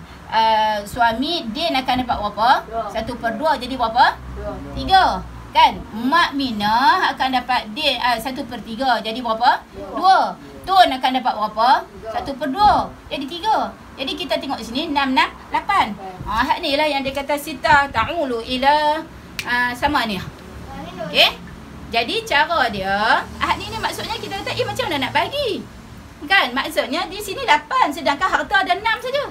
Suami Din akan dapat berapa? 1/2 jadi berapa? 3. Kan? Mak Minah akan dapat Din 1/3 jadi berapa? 2. Tun akan dapat berapa? 1/2 jadi 3. Jadi kita tengok di sini 6, 6, 8. Hak ni lah yang dia kata sita ta'ulu ila sama ni. Okey? Jadi cara dia, hak ni maksudnya kita kata macam mana nak bagi? Kan? Maksudnya di sini 8 sedangkan harta ada 6 saja.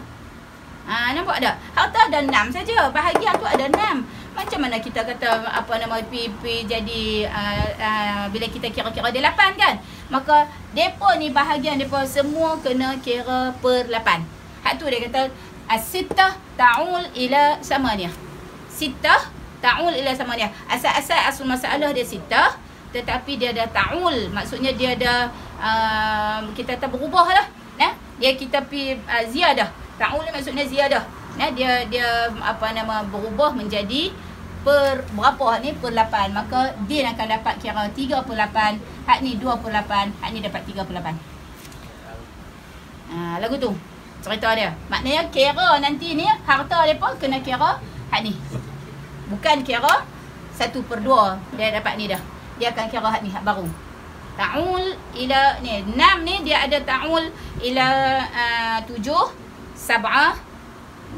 Nampak tak? Harta ada 6 saja. Bahagian tu ada 6. Macam mana kita kata apa nama PP jadi bila kita kira-kira dia 8 kan? Maka depa ni bahagian depa semua kena kira per 8. Hak tu dia kata as-sittah ta'ul ila samaniyah. Sittah ta'ul ila samaniyah. Asal masalah dia sittah tetapi dia ada ta'ul. Maksudnya dia ada kita kata berubah lah. Dia kita pi ziyadah. Ta'ul ni maksudnya ziyadah. Dia apa nama berubah menjadi per berapa ni per 8. Maka Din akan dapat kira 3/8. Hak ni 2/8. Hak ni dapat 3/8. Lagu tu cerita dia. Maknanya kira nanti ni harta depa kena kira hak ni. Bukan kira 1/2 dia dapat ni dah. Dia akan kira hak ni, hak baru. Ta'ul ila ni 6 ni dia ada ta'ul ila 7, 7, 8,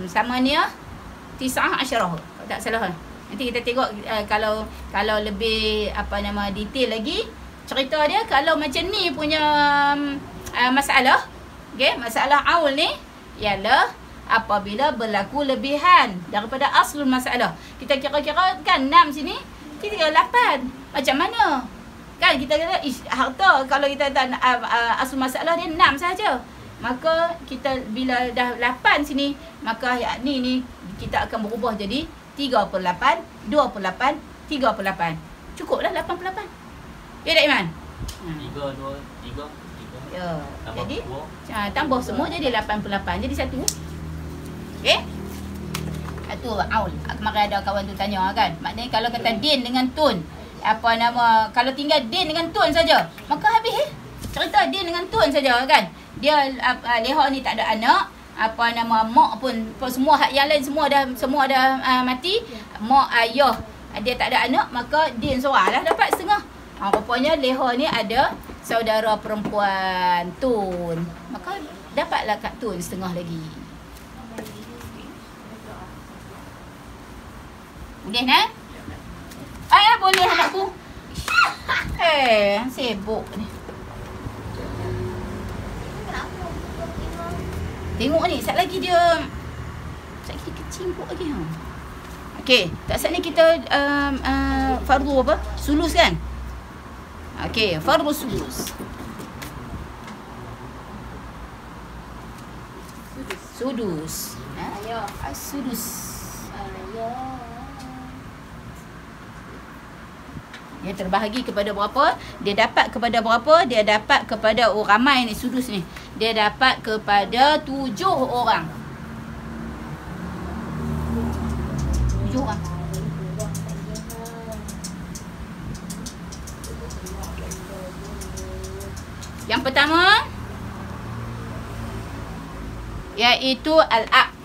9, 10. Tak salah. Nanti kita tengok kalau lebih apa nama detail lagi cerita dia kalau macam ni punya masalah. Okey, masalah aul ni ialah apabila berlaku lebihan daripada aslul masalah. Kita kira-kira kan 6 sini, kita kira 8. Macam mana? Kan kita kata harta kalau kita kata aslul masalah dia 6 saja. Maka kita bila dah 8 sini, maka ni kita akan berubah jadi 3/8, 2/8, 3/8. Cukuplah 8/8. Ya tak Iman? 3, 2, 3, 3. Ya. Tambah Jadi semua. tambah semua jadi 88. Jadi 1. Okey. Itu aul. Kemarin ada kawan tu tanya kan. Maknanya kalau kata din dengan tun, apa nama, kalau tinggal din dengan tun saja, maka habis cerita din dengan tun saja kan. Dia Leha ni tak ada anak, apa nama, mak pun semua hak yang lain semua dah mati. Mak, ayah dia tak ada anak, maka din seorang lah dapat setengah. Rupanya Leha ni ada saudara perempuan Tun, maka dapatlah kat Tun setengah lagi. Boleh nak? Boleh anakku. Sibuk ni. Tengok ni, sat lagi dia kecimpuk lagi ha. Okey, tak sat ni kita fardu apa? Sulus kan? Okey, fardu sulus. Sudus. Ayah. Sudus. Ayah. Dia terbahagi kepada berapa? Dia dapat kepada berapa? Dia dapat kepada ramai ni sudus ni. Dia dapat kepada 7 orang. 7 orang. Yang pertama iaitu al-ab.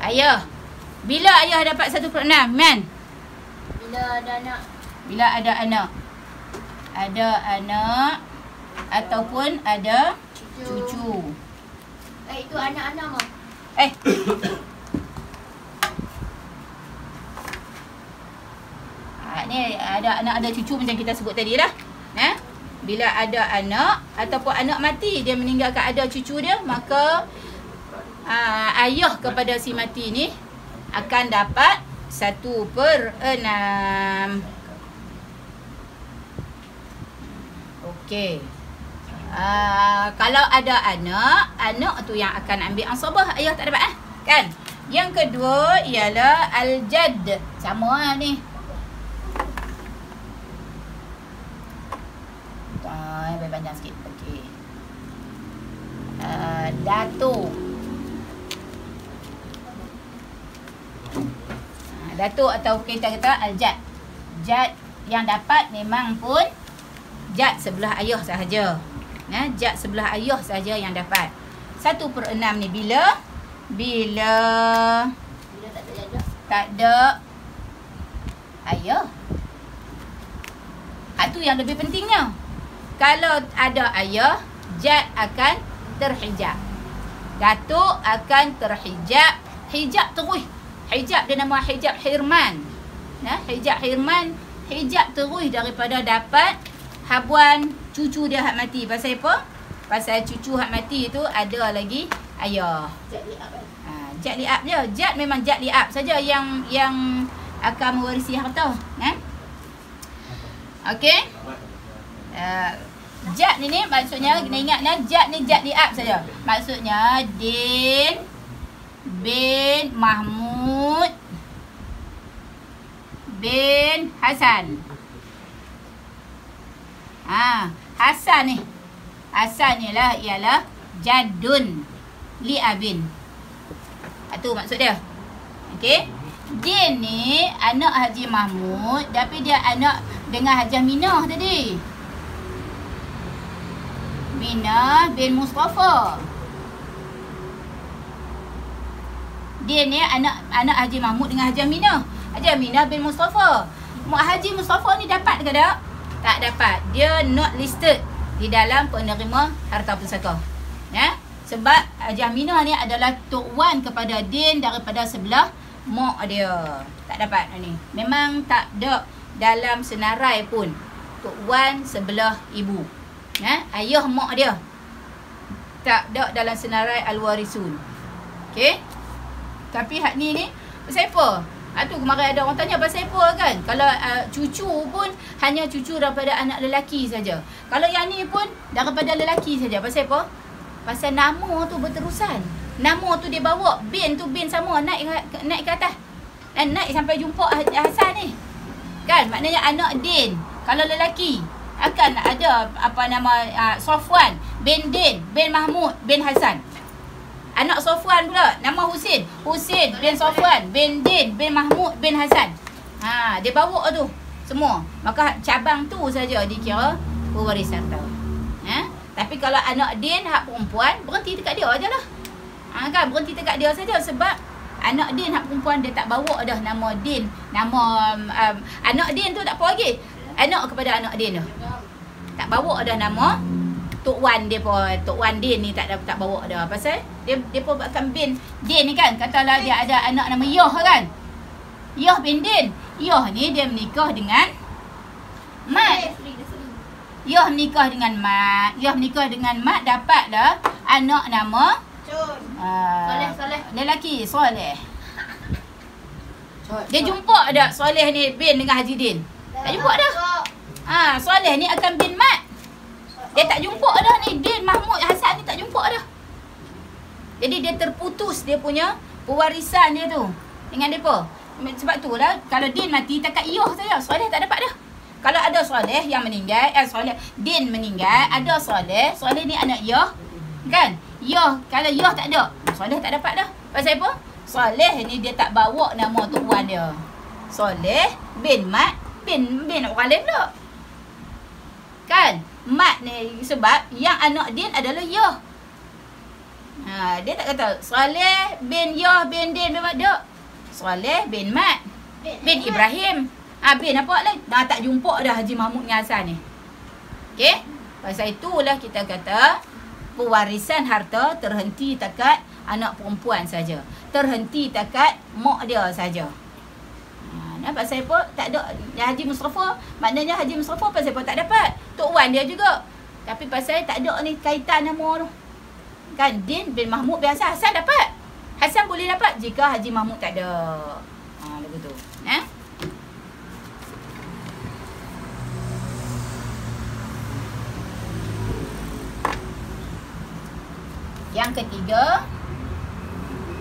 Ayah. Bila ayah dapat 1/6? Man? Bila ada anak. Bila ada anak. Ada anak ataupun ada cucu. Itu anak-anak mah. Ni ada anak, ada cucu macam kita sebut tadi lah. Bila ada anak ataupun anak mati, dia meninggalkan ada cucu dia, maka ayah kepada si mati ni akan dapat 1/6. Okey. Kalau ada anak tu yang akan ambil ansabah, ayah tak dapat kan? Yang kedua ialah al-jadd. Sama lah ni. Lebih panjang sikit. Okey. Datuk. Datuk atau kita kata al-jadd. Jadd yang dapat memang pun jadd sebelah ayah sahaja. Jadd sebelah ayah sahaja yang dapat. 1/6 ni bila tak ada ayah. Itu yang lebih pentingnya. Kalau ada ayah, jadd akan terhijab. Datuk akan terhijab. Hijab terus. Hijab dia nama hijab hirman. Hijab hirman, hijab terus daripada dapat habuan cucu dia hak mati. Pasal apa? Pasal cucu hak mati tu ada lagi ayah. Jad li'ab je. Jad memang jad li'ab saja yang akan mewarisi harta. Okey. Jad ni maksudnya kena ingat jad ni jad li'ab saja. Maksudnya Din bin Mahmud bin Hasan. Hasan ni. Hasan ni lah ialah jaddun li'abin. Itu maksud dia. Okey. Din ni anak Haji Mahmud, tapi dia anak dengan Hajah Minah tadi. Minah bin Mustafa. Dia ni anak Haji Mahmud dengan Hajah Minah. Hajah Minah bin Mustafa. Haji Mustafa ni dapat ke tak? Tak dapat. Dia not listed di dalam penerima harta pusaka. Sebab Hajah Minah ni adalah Tok Wan kepada Din daripada sebelah mak dia. Tak dapat ni. Memang tak ada dalam senarai pun. Tok Wan sebelah ibu. Ayah mak dia tak ada dalam senarai al-warisun. Okey. Tapi hak ni pasal apa? Tu kemarin ada orang tanya pasal apa kan? Kalau cucu pun hanya cucu daripada anak lelaki saja. Kalau yang ni pun daripada lelaki saja. Pasal apa? Pasal nama tu berterusan. Nama tu dia bawa, bin tu bin sama naik ke atas. Dan naik sampai jumpa Hasan ni. Kan? Maknanya anak Din. Kalau lelaki akan ada apa nama Safwan bin Din bin Mahmud bin Hasan. Anak Safwan pula nama Husin. Husin bin Safwan bin Din bin Mahmud bin Hasan. Dia bawa tu semua. Maka cabang tu saja dikira pewaris harta. Tapi kalau anak Din hak perempuan, berhenti dekat dia ajalah. Kan berhenti dekat dia saja sebab anak Din hak perempuan dia tak bawa dah nama Din, nama anak Din tu tak apa lagi. Anak kepada anak Din tu. Tak bawa dah nama Tok Wan dia pun. Tok Wan Din ni tak bawa dah. Pasal dia pun buatkan bin Din ni kan. Katalah dia ada anak nama Yoh kan. Yoh bin Din. Yoh ni dia menikah dengan Mat. Yoh menikah dengan Mat. Yoh menikah dengan Mat dapatlah anak nama Soleh. lelaki Soleh. Dia jumpa dah Soleh ni bin dengan Haji Din. Tak jumpa dah. Soleh ni akan bin Mat. Dia tak jumpa dah ni Din Mahmud Hasan ni tak jumpa dah. Jadi dia terputus dia punya pewarisan dia tu dengan depa. Sebab tu lah kalau Din mati takat Yoh saja, Soleh tak dapat dah. Kalau ada Soleh yang meninggal, Soleh Din meninggal, ada Soleh, Soleh ni anak Yoh. Kan? Yoh, kalau Yoh tak ada, Soleh tak dapat dah. Pasal apa? Soleh ni dia tak bawa nama Tok Wan dia. Soleh bin Mat bin orang lain pula. Kan? Mat ni sebab yang anak Din adalah Yoh. Dia tak kata Soleh bin Yoh bin Din bin Mat tak. Soleh bin Mat bin Ibrahim. Bin apa lain? Dah tak jumpa dah Haji Mahmud dengan Hasan ni. Okey? Pasal itulah kita kata pewarisan harta terhenti takat anak perempuan saja. Terhenti takat mak dia saja. Pasal apa? Tak ada Haji Mustafa. Maknanya Haji Mustafa pasal apa tak dapat? Tok Wan dia juga. Tapi pasal tak ada ni kaitan nama tu. Kan Din bin Mahmud biasa Hasan dapat. Hasan boleh dapat jika Haji Mahmud tak ada. Begitu. Yang ketiga,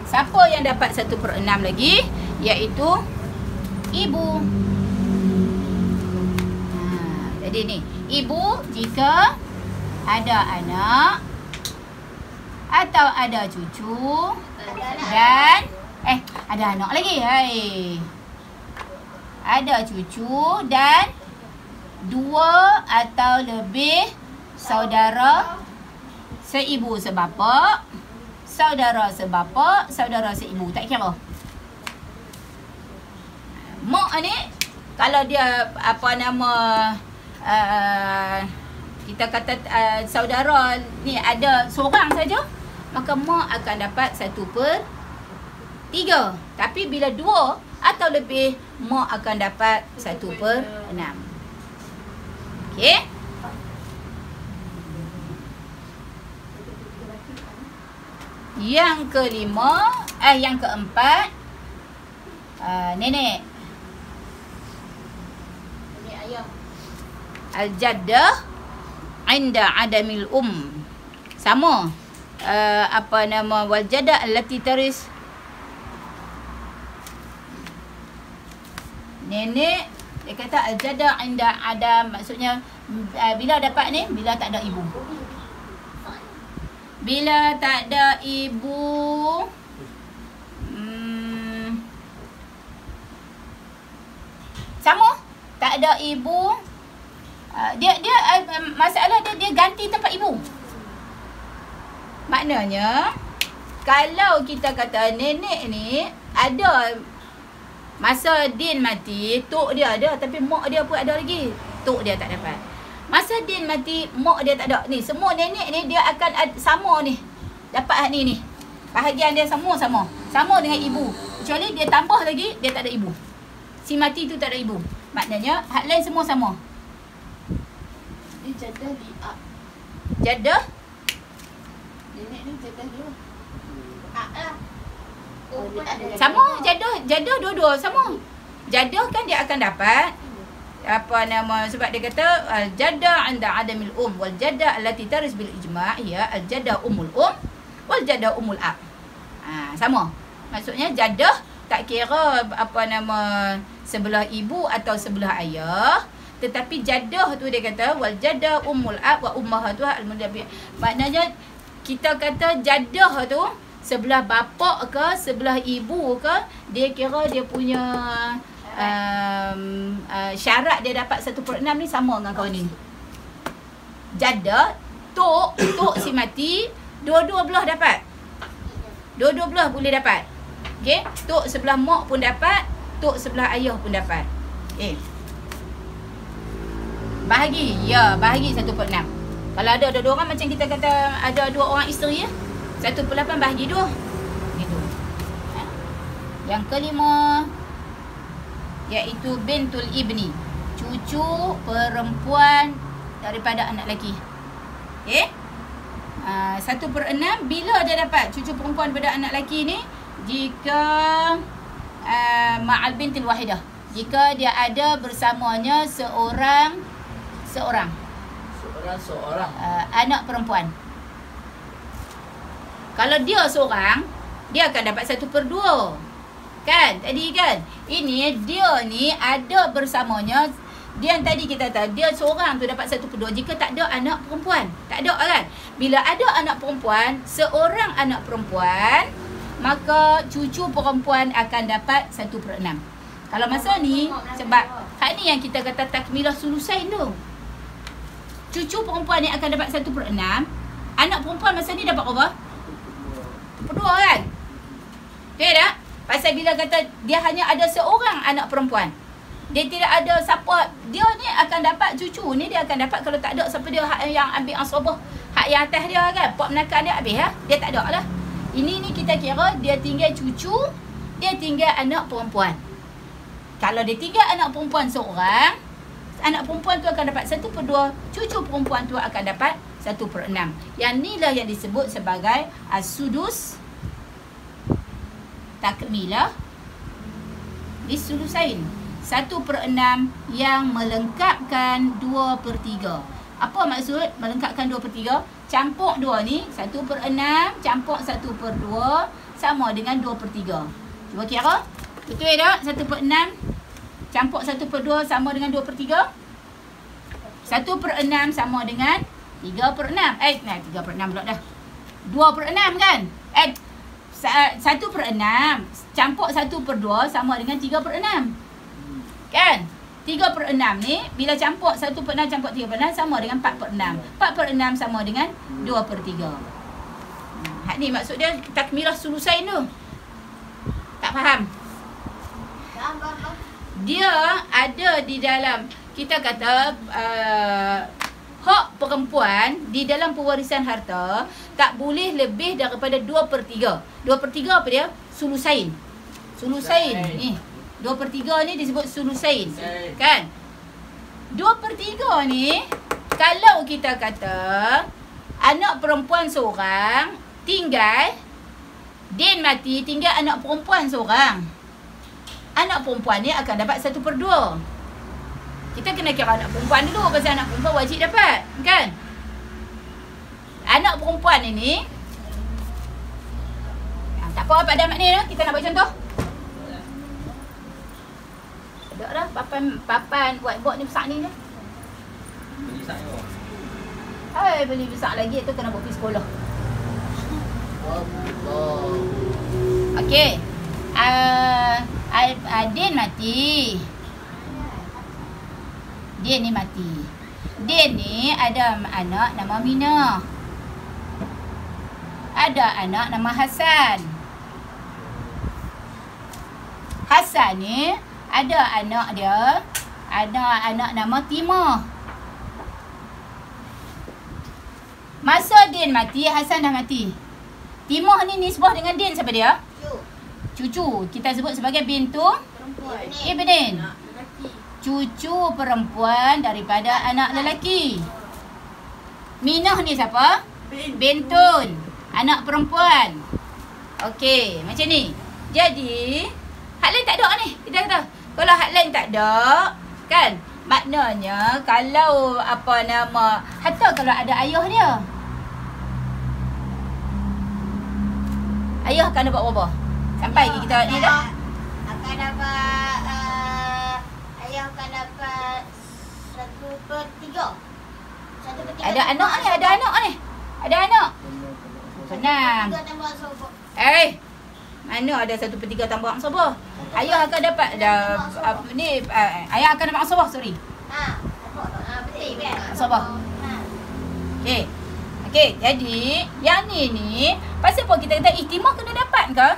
siapa yang dapat 1/6 lagi? Iaitu ibu. Jadi ni, ibu jika ada anak atau ada cucu dan ada anak lagi. Ada cucu dan 2 atau lebih saudara seibu sebapa, saudara sebapa, saudara seibu, tak kira. Mak ni kalau dia apa nama kita kata saudara ni ada seorang saja, maka mak akan dapat 1/3. Tapi bila 2 atau lebih, mak akan dapat 1/6. Okey? Yang kelima, yang keempat, nenek. Nenek ayah. Al-jaddah inda adamil sama. Apa nama wal jaddah allati taris. Nenek dia kata al-jaddah inda adam, maksudnya bila dapat ni bila tak ada ibu. Bila tak ada ibu, sama. Tak ada ibu, dia masalah dia ganti tempat ibu. Maknanya kalau kita kata nenek ni ada masa Din mati, tok dia ada tapi mak dia pun ada lagi, tok dia tak dapat. Masa Din mati, mak dia tak ada. Ni semua nenek ni dia akan sama ni. Dapat hak ni. Bahagian dia sama-sama. Sama dengan ibu. Kecuali dia tambah lagi, dia tak ada ibu. Si mati tu tak ada ibu. Maknanya hak lain semua sama. Dia jadah li'ab. Jadah? Nenek ni jadah dia. Lah. Oh, dia tak ada. Sama. Jadah dua-dua sama. Jadah kan dia akan dapat apa nama, sebab dia kata al-jaddah 'inda 'adamil wal jaddah allati taris bil ijma' ya al-jaddah wal jaddah ab. Sama. Maksudnya jaddah tak kira apa nama sebelah ibu atau sebelah ayah. Tetapi jaddah tu dia kata wal jaddah ummul ab wa ummahatuha al-mudabi. Maknanya kita kata jaddah tu sebelah bapa ke sebelah ibu ke, dia kira dia punya syarat dia dapat 1/6 ni sama dengan kau ni. Jaddah, tok si mati, dua-dua belah dapat. Dua-dua belah boleh dapat. Okey, tok sebelah mak pun dapat, tok sebelah ayah pun dapat. Okey. Bahagi, ya, bahagi 1/6. Kalau ada dua orang macam kita kata ada 2 orang isteri ya. 1/8 bahagi 2. Gitu. Yang kelima iaitu bintul ibni, cucu perempuan daripada anak lelaki. Okey? 1/6 bila dia dapat cucu perempuan daripada anak lelaki ni? Jika ma'al bintil wahidah. Jika dia ada bersamanya seorang anak perempuan. Kalau dia seorang, dia akan dapat 1/2. Kan? Tadi kan? Ini dia ni ada bersamanya. Dia yang tadi kita tahu, dia seorang tu dapat 1/2 jika tak ada anak perempuan. Tak ada kan? Bila ada anak perempuan, seorang anak perempuan, maka cucu perempuan akan dapat 1/6. Kalau masa ni, sebab hak ni yang kita kata takmilah sulusain tu. Cucu perempuan ni akan dapat 1/6. Anak perempuan masa ni dapat berapa? 1/2 kan? Okey tak? Pasal bila kata dia hanya ada seorang anak perempuan, dia tidak ada siapa, dia ni akan dapat cucu ni, dia akan dapat kalau tak ada siapa dia hak yang ambil asabah, hak yang atas dia kan, pak menakan dia habis ha? Dia tak ada lah. Ini ni kita kira dia tinggal cucu, dia tinggal anak perempuan. Kalau dia tinggal anak perempuan seorang, anak perempuan tu akan dapat 1/2, cucu perempuan tu akan dapat 1/6. Yang ni lah yang disebut sebagai as-sudus takmilah disulusain. 1/6 yang melengkapkan 2/3. Apa maksud melengkapkan 2/3? Campur 2 ni, 1/6 campur 1/2 sama dengan 2/3. Cuba kira. Betul tak? 1/6 campur 1/2 sama dengan 2/3. 1/6 sama dengan 3/6. 3/6 pula dah. 2/6 kan? 1/6 campur 1/2 sama dengan 3/6. Kan? 3/6 ni bila campur 1/6 campur 3/6 sama dengan 4/6. 4/6 sama dengan 2/3. Hak ni maksud dia takmilah sulusain tu. Tak faham? Dia ada di dalam, kita kata hak perempuan di dalam pewarisan harta tak boleh lebih daripada 2/3. 2/3 apa dia? Sulusain. Sulusain ni. 2/3 ni disebut sulusain. Kan? 2/3 ni kalau kita kata anak perempuan seorang tinggal, Din mati, tinggal anak perempuan seorang. Anak perempuan ni akan dapat 1/2. Kita kena kira anak perempuan dulu, pasal anak perempuan wajib dapat, kan? Anak perempuan ini tak apa pada mak ni, kita nak buat contoh. Ada dah papan whiteboard ni besar ni dah. Beli sak yo. Hai, beli besar lagi tu kena buat pergi sekolah. Okey. Din mati. Din ni mati. Din ni ada anak nama Mina. Ada anak nama Hasan. Hasan ni ada anak dia, ada anak nama Timah. Masa Din mati, Hasan dah mati. Timah ni nisbah dengan Din siapa dia? Cucu. Kita sebut sebagai bintu Ibnin. Cucu perempuan daripada anak lelaki. Minah ni siapa? Bintun. Anak perempuan. Okey, macam ni. Jadi, hak lain tak ada ni. Kita kata, kalau hak lain tak ada, kan? Maknanya, kalau apa nama, hatta kalau ada ayah dia, ayah akan dapat berapa? Sampai kita ni dah. akan dapat ayah akan dapat 1/3. 1/3. Ada anak ni, ada anak ni. Ada anak. Senang. 1/3 tambah asabah. Mana ada 1/3 tambah asabah? Ayah akan dapat ayah akan dapat asabah, sorry. Betul kan? Asabah. Okey. Okey, jadi yang ni pasal apa kita kata Timah kena dapat ke?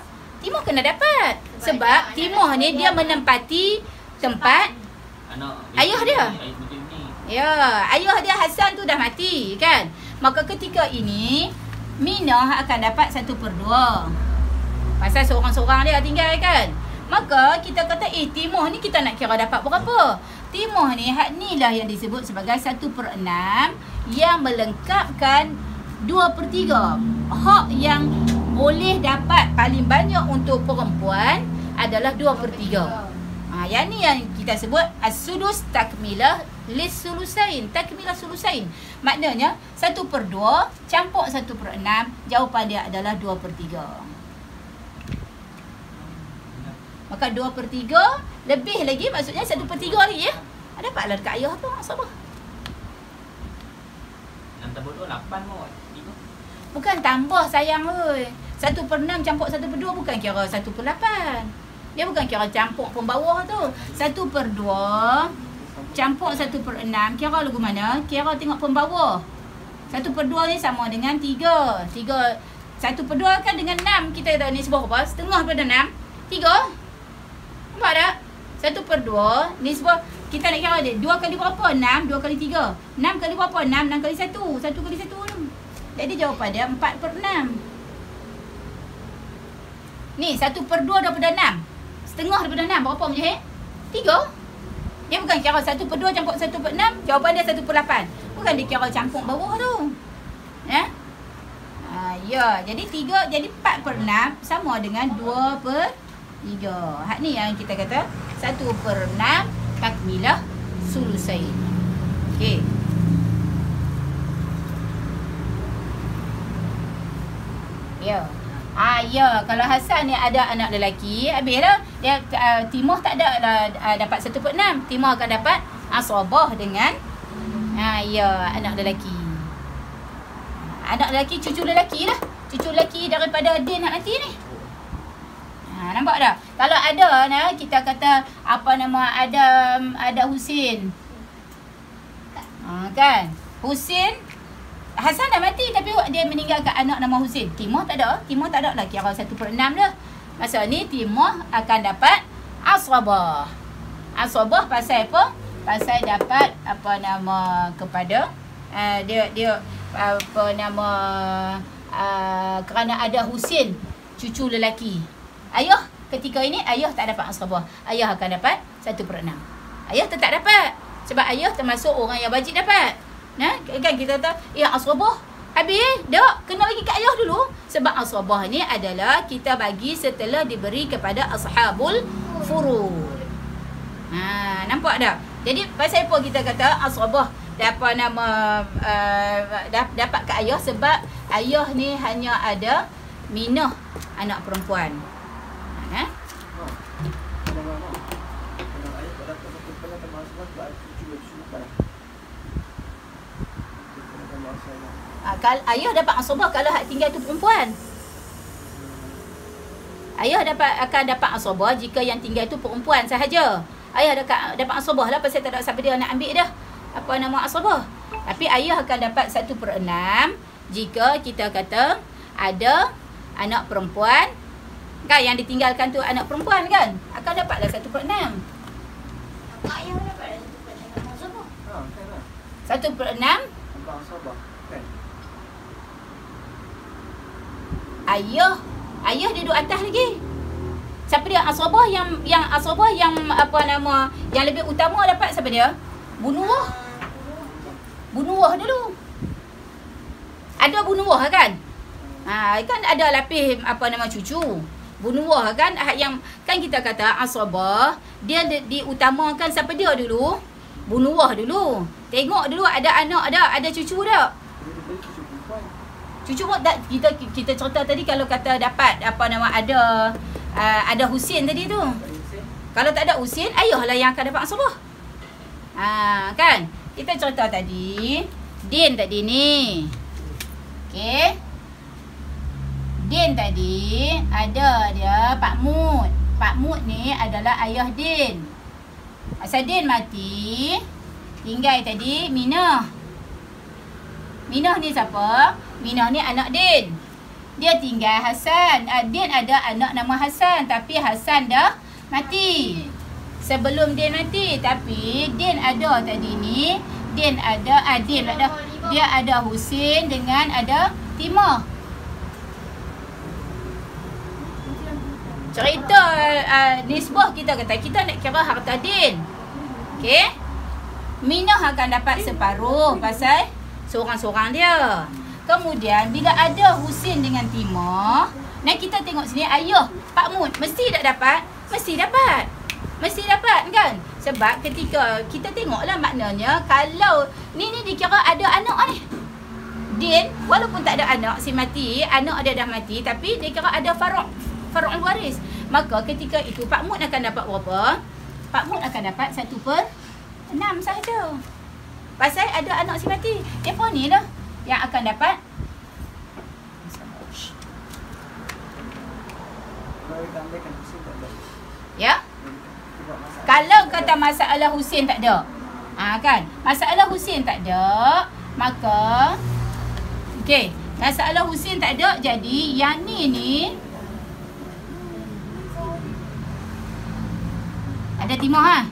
Timah kena dapat. Sebab Timah ni dia menempati tempat ayah dia. Ya, ayah dia Hasan tu dah mati kan. Maka ketika ini Minah akan dapat 1/2. Pasal seorang-seorang dia tinggal kan. Maka kita kata Timah ni kita nak kira dapat berapa? Timah ni hak ni lah yang disebut sebagai 1/6 yang melengkapkan 2/3. Hak yang boleh dapat paling banyak untuk perempuan adalah 2/3. Yang ni yang kita sebut as-sudus takmilah lis-sulusain. Takmilah sulusain. Maknanya 1/2 campur 1/6, jawapan dia adalah 2/3. Maka 2/3 lebih lagi, maksudnya 1/3 lagi ya. Dapatlah dekat ayah tu asabah. 6/2 8 kot. Bukan tambah sayang oi. 1/6 campur 1/2 bukan kira 1/8. Dia bukan kira campur pun bawah tu. 1/2 campur 1/6 kira lagu mana? Kira tengok pun bawah. 1/2 ni sama dengan 3. 1/2 kan dengan 6. Kita tahu ni sebuah apa? Setengah daripada 6. 3. Nampak tak? 1/2 ni sebuah, kita nak kira dia 2 kali berapa? 6, 2 kali 3. 6 kali berapa? 6, 6 kali 1. 1 kali 1 tu. Jadi jawapan dia 4/6. Ni 1/2 daripada 6. Setengah daripada 6 berapa Mujahid? 3. Dia bukan kira 1/2 campur 1/6, jawapan dia 1/8. Bukan dia kira campur bawah tu. Ya? Ya, jadi 3, jadi 4/6 sama dengan 2/3. Hak ni yang kita kata 1/6 takmilah sulusain. Okey. Ya. Ya, kalau Hasan ni ada anak lelaki, habislah dia Timah tak ada dapat 1/6. Timah akan dapat asabah dengan ya, anak lelaki. Anak lelaki, cucu lelaki lah. Cucu lelaki daripada Din hak nanti ni. Nampak tak? Kalau ada kita kata ada Husin. Kan? Husin Hasan dah mati tapi dia meninggalkan anak nama Husin. Timah tak ada. Timah tak ada lah kira 1/6 dah. Masa ni Timah akan dapat asabah. Asabah pasal apa? Pasal dapat kepada kerana ada Husin, cucu lelaki. Ayah ketika ini ayah tak dapat asabah. Ayah akan dapat 1/6. Ayah tetap dapat. Sebab ayah termasuk orang yang wajib dapat. Kan kita kata, asabah. Habis, tak. Kena bagi kat ayah dulu. Sebab asabah ni adalah kita bagi setelah diberi kepada ashabul furud. Nampak tak? Jadi, pasal apa kita kata asabah dapat kat ayah? Sebab ayah ni hanya ada Minah, anak perempuan. Ayah dapat asabah kalau hak tinggal tu perempuan. Ayah akan dapat asabah jika yang tinggal tu perempuan sahaja. Ayah dapat asabah lah pasal tak ada siapa dia nak ambil dah asabah. Tapi ayah akan dapat 1/6 jika kita kata ada anak perempuan kan, yang ditinggalkan tu anak perempuan kan, akan dapatlah 1/6. Ayah dapat 1/6 asabah. 1/6 asabah kan. Ayah duduk atas lagi. Siapa dia? Asabah yang asabah yang yang lebih utama dapat siapa dia? Bunuah. Bunuah dulu. Ada bunuah kan? Kan ada lapis cucu. Bunuah kan yang kan kita kata asabah dia diutamakan siapa dia dulu? Bunuah dulu. Tengok dulu ada anak ada cucu tak? Cucu pun tak, kita cerita tadi kalau kata dapat ada Husin tadi tu. Kalau tak ada husin, ayah lah yang akan dapat ansabah. Kan? Kita cerita tadi, Din tadi ni. Okey. Din tadi ada dia Pak Mut. Pak Mut ni adalah ayah Din. Masa Din mati, tinggal tadi Minah. Minah ni siapa? Minah ni anak Din. Dia tinggal Hasan. Din ada anak nama Hasan, tapi Hasan dah mati. Sebelum Din mati, tapi Din ada tadi ni, Din ada dia ada Husin dengan ada Timah. Cerita nisbah kita kata kita nak kira harta Din. Okey? Minah akan dapat separuh pasal seorang-seorang dia. Kemudian bila ada Husin dengan Timah, nah kita tengok sini ayah Pak Mut mesti tak dapat? Mesti dapat. Mesti dapat kan? Sebab ketika kita tengoklah maknanya kalau ni dikira ada anak ni. Din walaupun tak ada anak si mati, anak dia dah mati, tapi dia kira ada far'ul waris. Maka ketika itu Pak Mut akan dapat berapa? Pak Mut akan dapat 1/6 sahaja. Pasal ada anak si mati. Depa ni lah yang akan dapat. Ya? Kalau kata masalah Husin tak ada. Kan? Masalah Husin tak ada, maka okey, masalah Husin tak ada, jadi yang ni ada Timah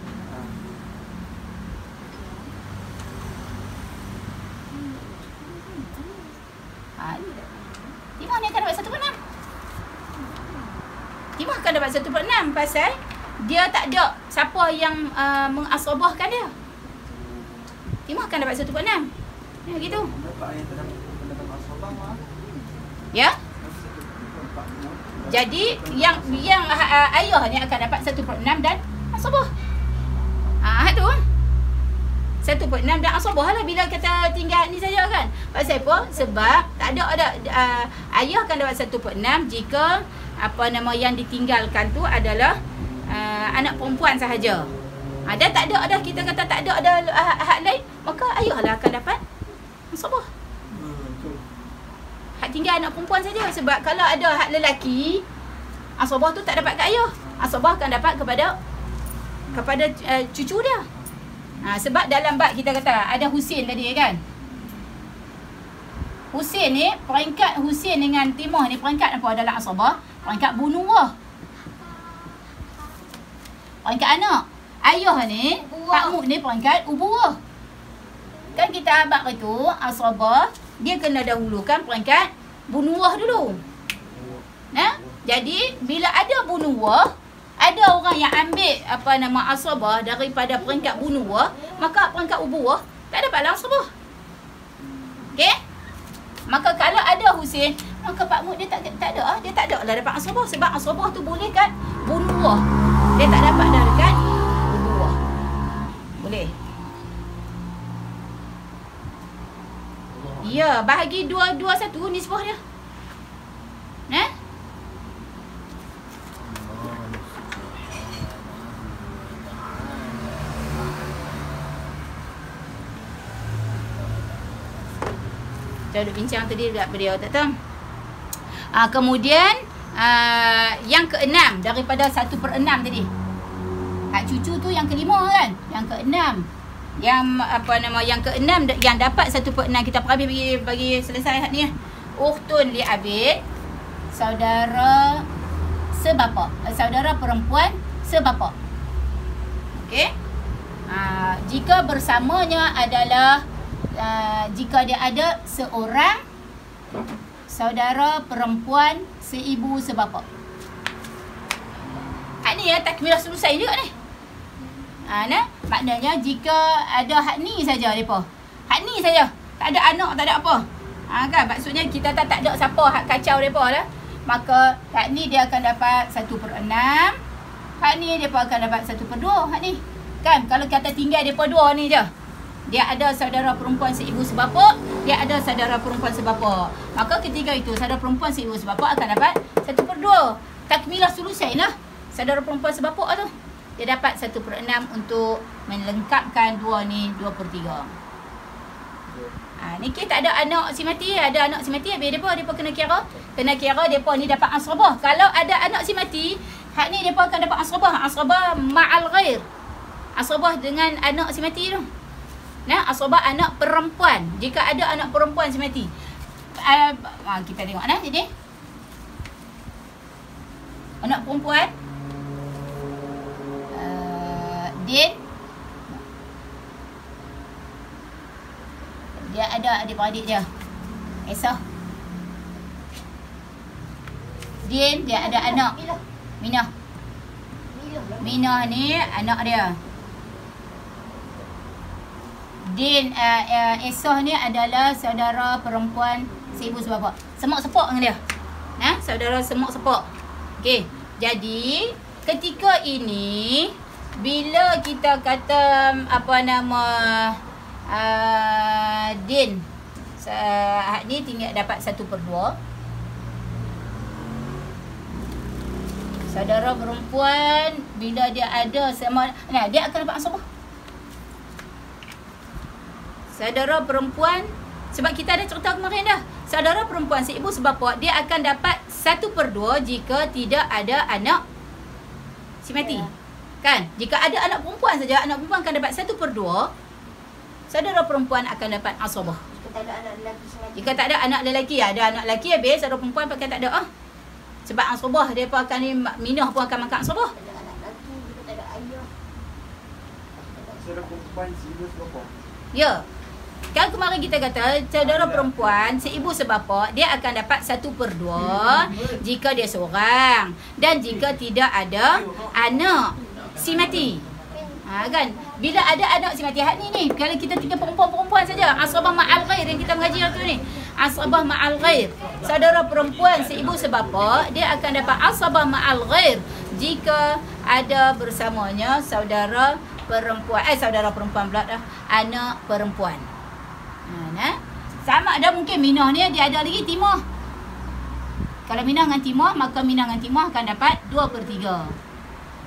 Timah ni akan dapat 1/6. Timah akan dapat 1/6 pasal dia tak ada siapa yang mengasabahkan dia. Timah akan dapat 1/6. Ya gitu. Ya. Jadi yang ayah ni akan dapat 1/6 dan asabah. Tu 1/6 dan asabah lah bila kata tinggal ni saja kan. Pasal apa? Sebab tak ada ayah akan dapat 1/6 jika yang ditinggalkan tu adalah anak perempuan sahaja. Dan tak ada kita kata tak ada hak lain, maka ayah lah akan dapat asabah. Hak tinggal anak perempuan saja. Sebab kalau ada hak lelaki, asabah tu tak dapat kat ayah. Asabah akan dapat kepada cucu dia. Sebab dalam bab kita kata ada Husin tadi kan. Husin ni, peringkat Husin dengan Timah ni peringkat apa dalam asabah? Peringkat bunuwah. Peringkat anak. Ayah ni, Pak Mut ni peringkat ubuwah. Kan kita abad itu asabah, dia kena dahulukan peringkat bunuwah dulu. Jadi bila ada bunuwah, ada orang yang ambil asabah daripada peringkat bunuwah, maka peringkat ubuwah tak dapat asabah. Okey? Maka kalau ada Husin, maka Pak Mut dia tak ada. Dia tak ada lah dapat asabah sebab asabah tu boleh kat bunuwah. Dia tak dapat dah dekat ubuwah. Boleh. Ya, bahagi 2-2-1 nisbah dia. Kita duduk bincang tadi dekat beliau tak tahu. Kemudian yang ke-6 daripada 1/6 tadi. Hak cucu tu yang ke-5 kan? Yang ke-6. Yang ke-6 yang dapat 1/6 kita bagi selesai hak ni. Ukhtun li abid, saudara sebapa, saudara perempuan sebapa. Okey? Jika bersamanya adalah jika dia ada seorang saudara perempuan seibu sebapa. Ni takmilah selesai juga ni. Maknanya jika ada hak ni saja depa. Hak ni saja. Tak ada anak, tak ada apa. Kan maksudnya kita tak ada siapa hak kacau depa lah. Maka hak ni dia akan dapat 1/6. Hak ni depa akan dapat 1/2 hak ni. Kan kalau kata tinggal depa dua ni je. Dia ada saudara perempuan seibu sebapa, dia ada saudara perempuan sebapa. Maka ketika itu saudara perempuan seibu sebapa akan dapat 1/2. Takmilah sulusai lah. Saudara perempuan sebapa tu. dia dapat 1/6 untuk melengkapkan 2 ni 2/3. Ni kita tak ada anak si mati, ada anak si mati habis depa kena kira. Kena kira depa ni dapat asrabah. Kalau ada anak si mati, hak ni depa akan dapat asrabah. Asrabah ma'al ghair. Asrabah dengan anak si mati tu. Nah, asrabah anak perempuan. Jika ada anak perempuan si mati. Kita tengok nah jadi. Anak perempuan Din dia ada adik-beradik dia. Esah. Din dia ada anak. Minah. Minah ni anak dia. Din Esah ni adalah saudara perempuan seibu sebapa. Semak sepak dengan dia. Saudara semak sepak. Okey. Jadi ketika ini bila kita kata Din ni tinggal dapat 1/2. Saudara perempuan bila dia ada sama dia akan dapat asrabah. Saudara perempuan, sebab kita ada cerita kemarin dah, saudara perempuan seibu sebapa dia akan dapat 1/2 jika tidak ada anak si mati. Kan? Jika ada anak perempuan saja, anak perempuan akan dapat 1/2. Saudara perempuan akan dapat asrabah. Jika tak ada anak lelaki selagi. Jika tak ada anak lelaki, ada anak lelaki habis, saudara perempuan pakai tak ada. Sebab asrabah depa akan ni minah pun akan makan asrabah. Tak ada anak lelaki, jika tak ada ayah. Saudara perempuan seibu sebapa. Ya. Kan kemarin kita kata saudara perempuan seibu sebapa dia akan dapat 1/2 jika dia seorang dan jika tidak ada anak si mati. Kan bila ada anak si mati hak ni kalau kita tinggal perempuan-perempuan saja, asrabah ma'al ghair yang kita mengaji hari tu ni, asrabah ma'al ghair. Saudara perempuan seibu sebapa dia akan dapat asrabah ma'al ghair jika ada bersamanya saudara perempuan pula dah, anak perempuan. Sama ada mungkin minah ni dia ada lagi timah. Kalau minah dengan timah, maka minah dengan timah akan dapat 2/3.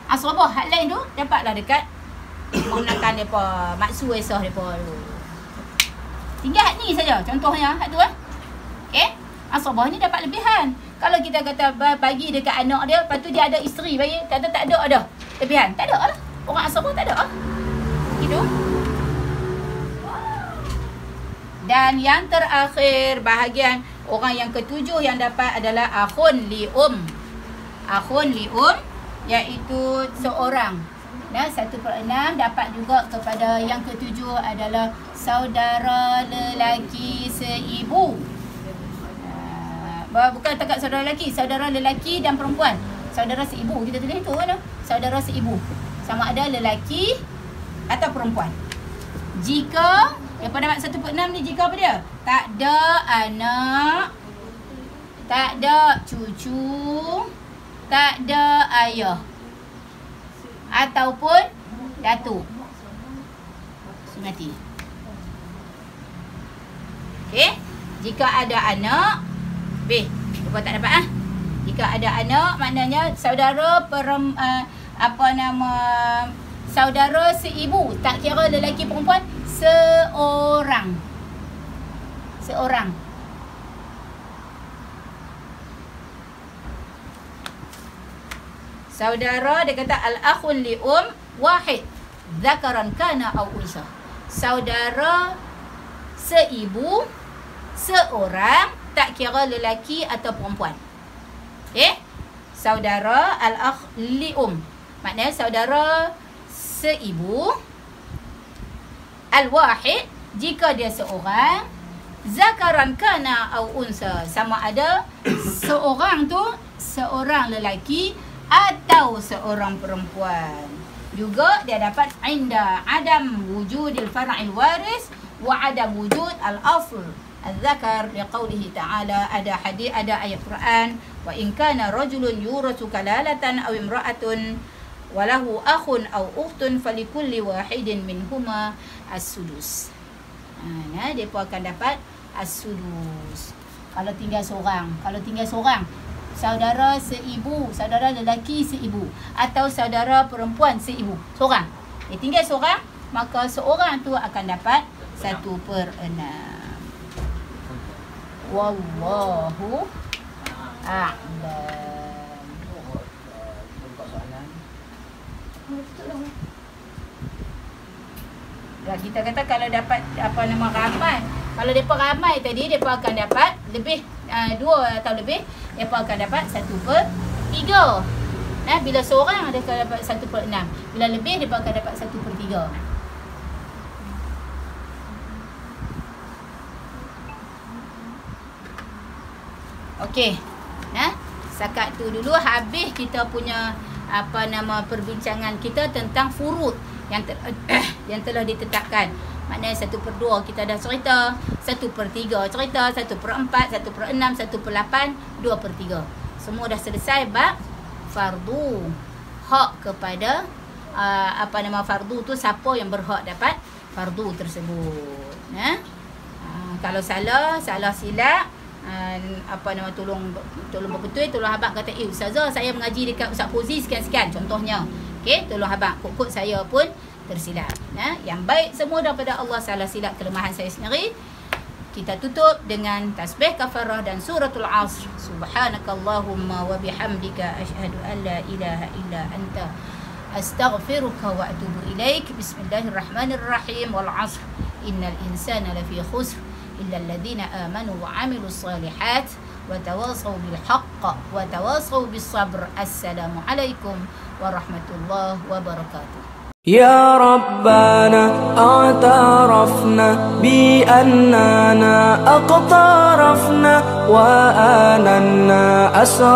Asrabah hak lain tu dapatlah dekat menggunakan depa maksud Esah depa tu. Tinggal hak ni saja contohnya hak tu okey. Asrabah ni dapat lebihan. Kalau kita kata bagi dekat anak dia, lepas tu dia ada isteri bagi, kata tak ada lebihan. Tak ada lah. Orang asrabah tak ada gitu. Dan yang terakhir bahagian orang yang ketujuh yang dapat adalah akhun li Akhun li iaitu seorang. 1/6 dapat juga kepada yang ketujuh adalah saudara lelaki seibu. Bukan takat saudara lelaki, saudara lelaki dan perempuan. Saudara seibu kita tulis tu kan. Saudara seibu. Sama ada lelaki atau perempuan. Jika depa dapat 1/6 ni jika apa dia? Tak ada anak, tak ada cucu, tak ada ayah ataupun datuk si mati. Okey, jika ada anak, depa tak dapat Jika ada anak maknanya saudara saudara seibu, tak kira lelaki perempuan, seorang. Saudara dia kata al-akhun li wahid zakaran kana aw unsa. Saudara seibu, seorang, tak kira lelaki atau perempuan. Saudara al-akh li maknanya saudara seibu, al-wahid jika dia seorang, zakaran kana aw unsa, sama ada seorang tu seorang lelaki atau seorang perempuan. Juga dia dapat inda adam wujudil far'il waris wa adam wujud al-asl al-zakar liqaulihi ta'ala. Ada hadis, ada ayat Quran, wa in kana rajulun yurasu kalalatan aw imra'atun walahu akhun aw ukhtun falikulli wahidin minhuma as-sudus. Depa akan dapat as-sudus. Kalau tinggal seorang saudara seibu, saudara lelaki seibu, atau saudara perempuan seibu. Seorang. Dia tinggal seorang, maka seorang tu akan dapat 1/6. Wallahu a'lam. Ya, kita kata kalau dapat ramai, kalau depa ramai tadi depa akan dapat lebih 2 atau lebih, depa akan dapat 1/3. Bila seorang dia akan dapat 1/6, bila lebih depa akan dapat 1/3. Okey. Setakat tu dulu habis kita punya perbincangan kita tentang furud yang telah ditetapkan. Maknanya 1/2 kita dah cerita, 1/3 cerita, 1/4, 1/6, 1/8, 2/3. Semua dah selesai bab fardu. Hak kepada fardu tu, siapa yang berhak dapat fardu tersebut. Kalau salah silap, tolong berbetul, tolong abang kata, ustazah saya mengaji dekat Ustaz Fauzi sekian-sekian contohnya. Okey, tolong abang kod saya pun tersilap. Yang baik semua daripada Allah, salah silap kelemahan saya sendiri. Kita tutup dengan tasbih kafarah dan suratul Asr. Subhanakallahumma wa bihamdika asyhadu an la ilaha illa anta astaghfiruka wa atubu ilaik. Bismillahirrahmanirrahim. Wal 'asr innal insana lafi khusr illa alladhina amanu wa 'amilus solihat wa tawasaw bil haqq wa tawasaw bis sabr. Assalamualaikum warahmatullahi wabarakatuh. يا ربنا اعترفنا بأننا اقترفنا وآننا أسرفنا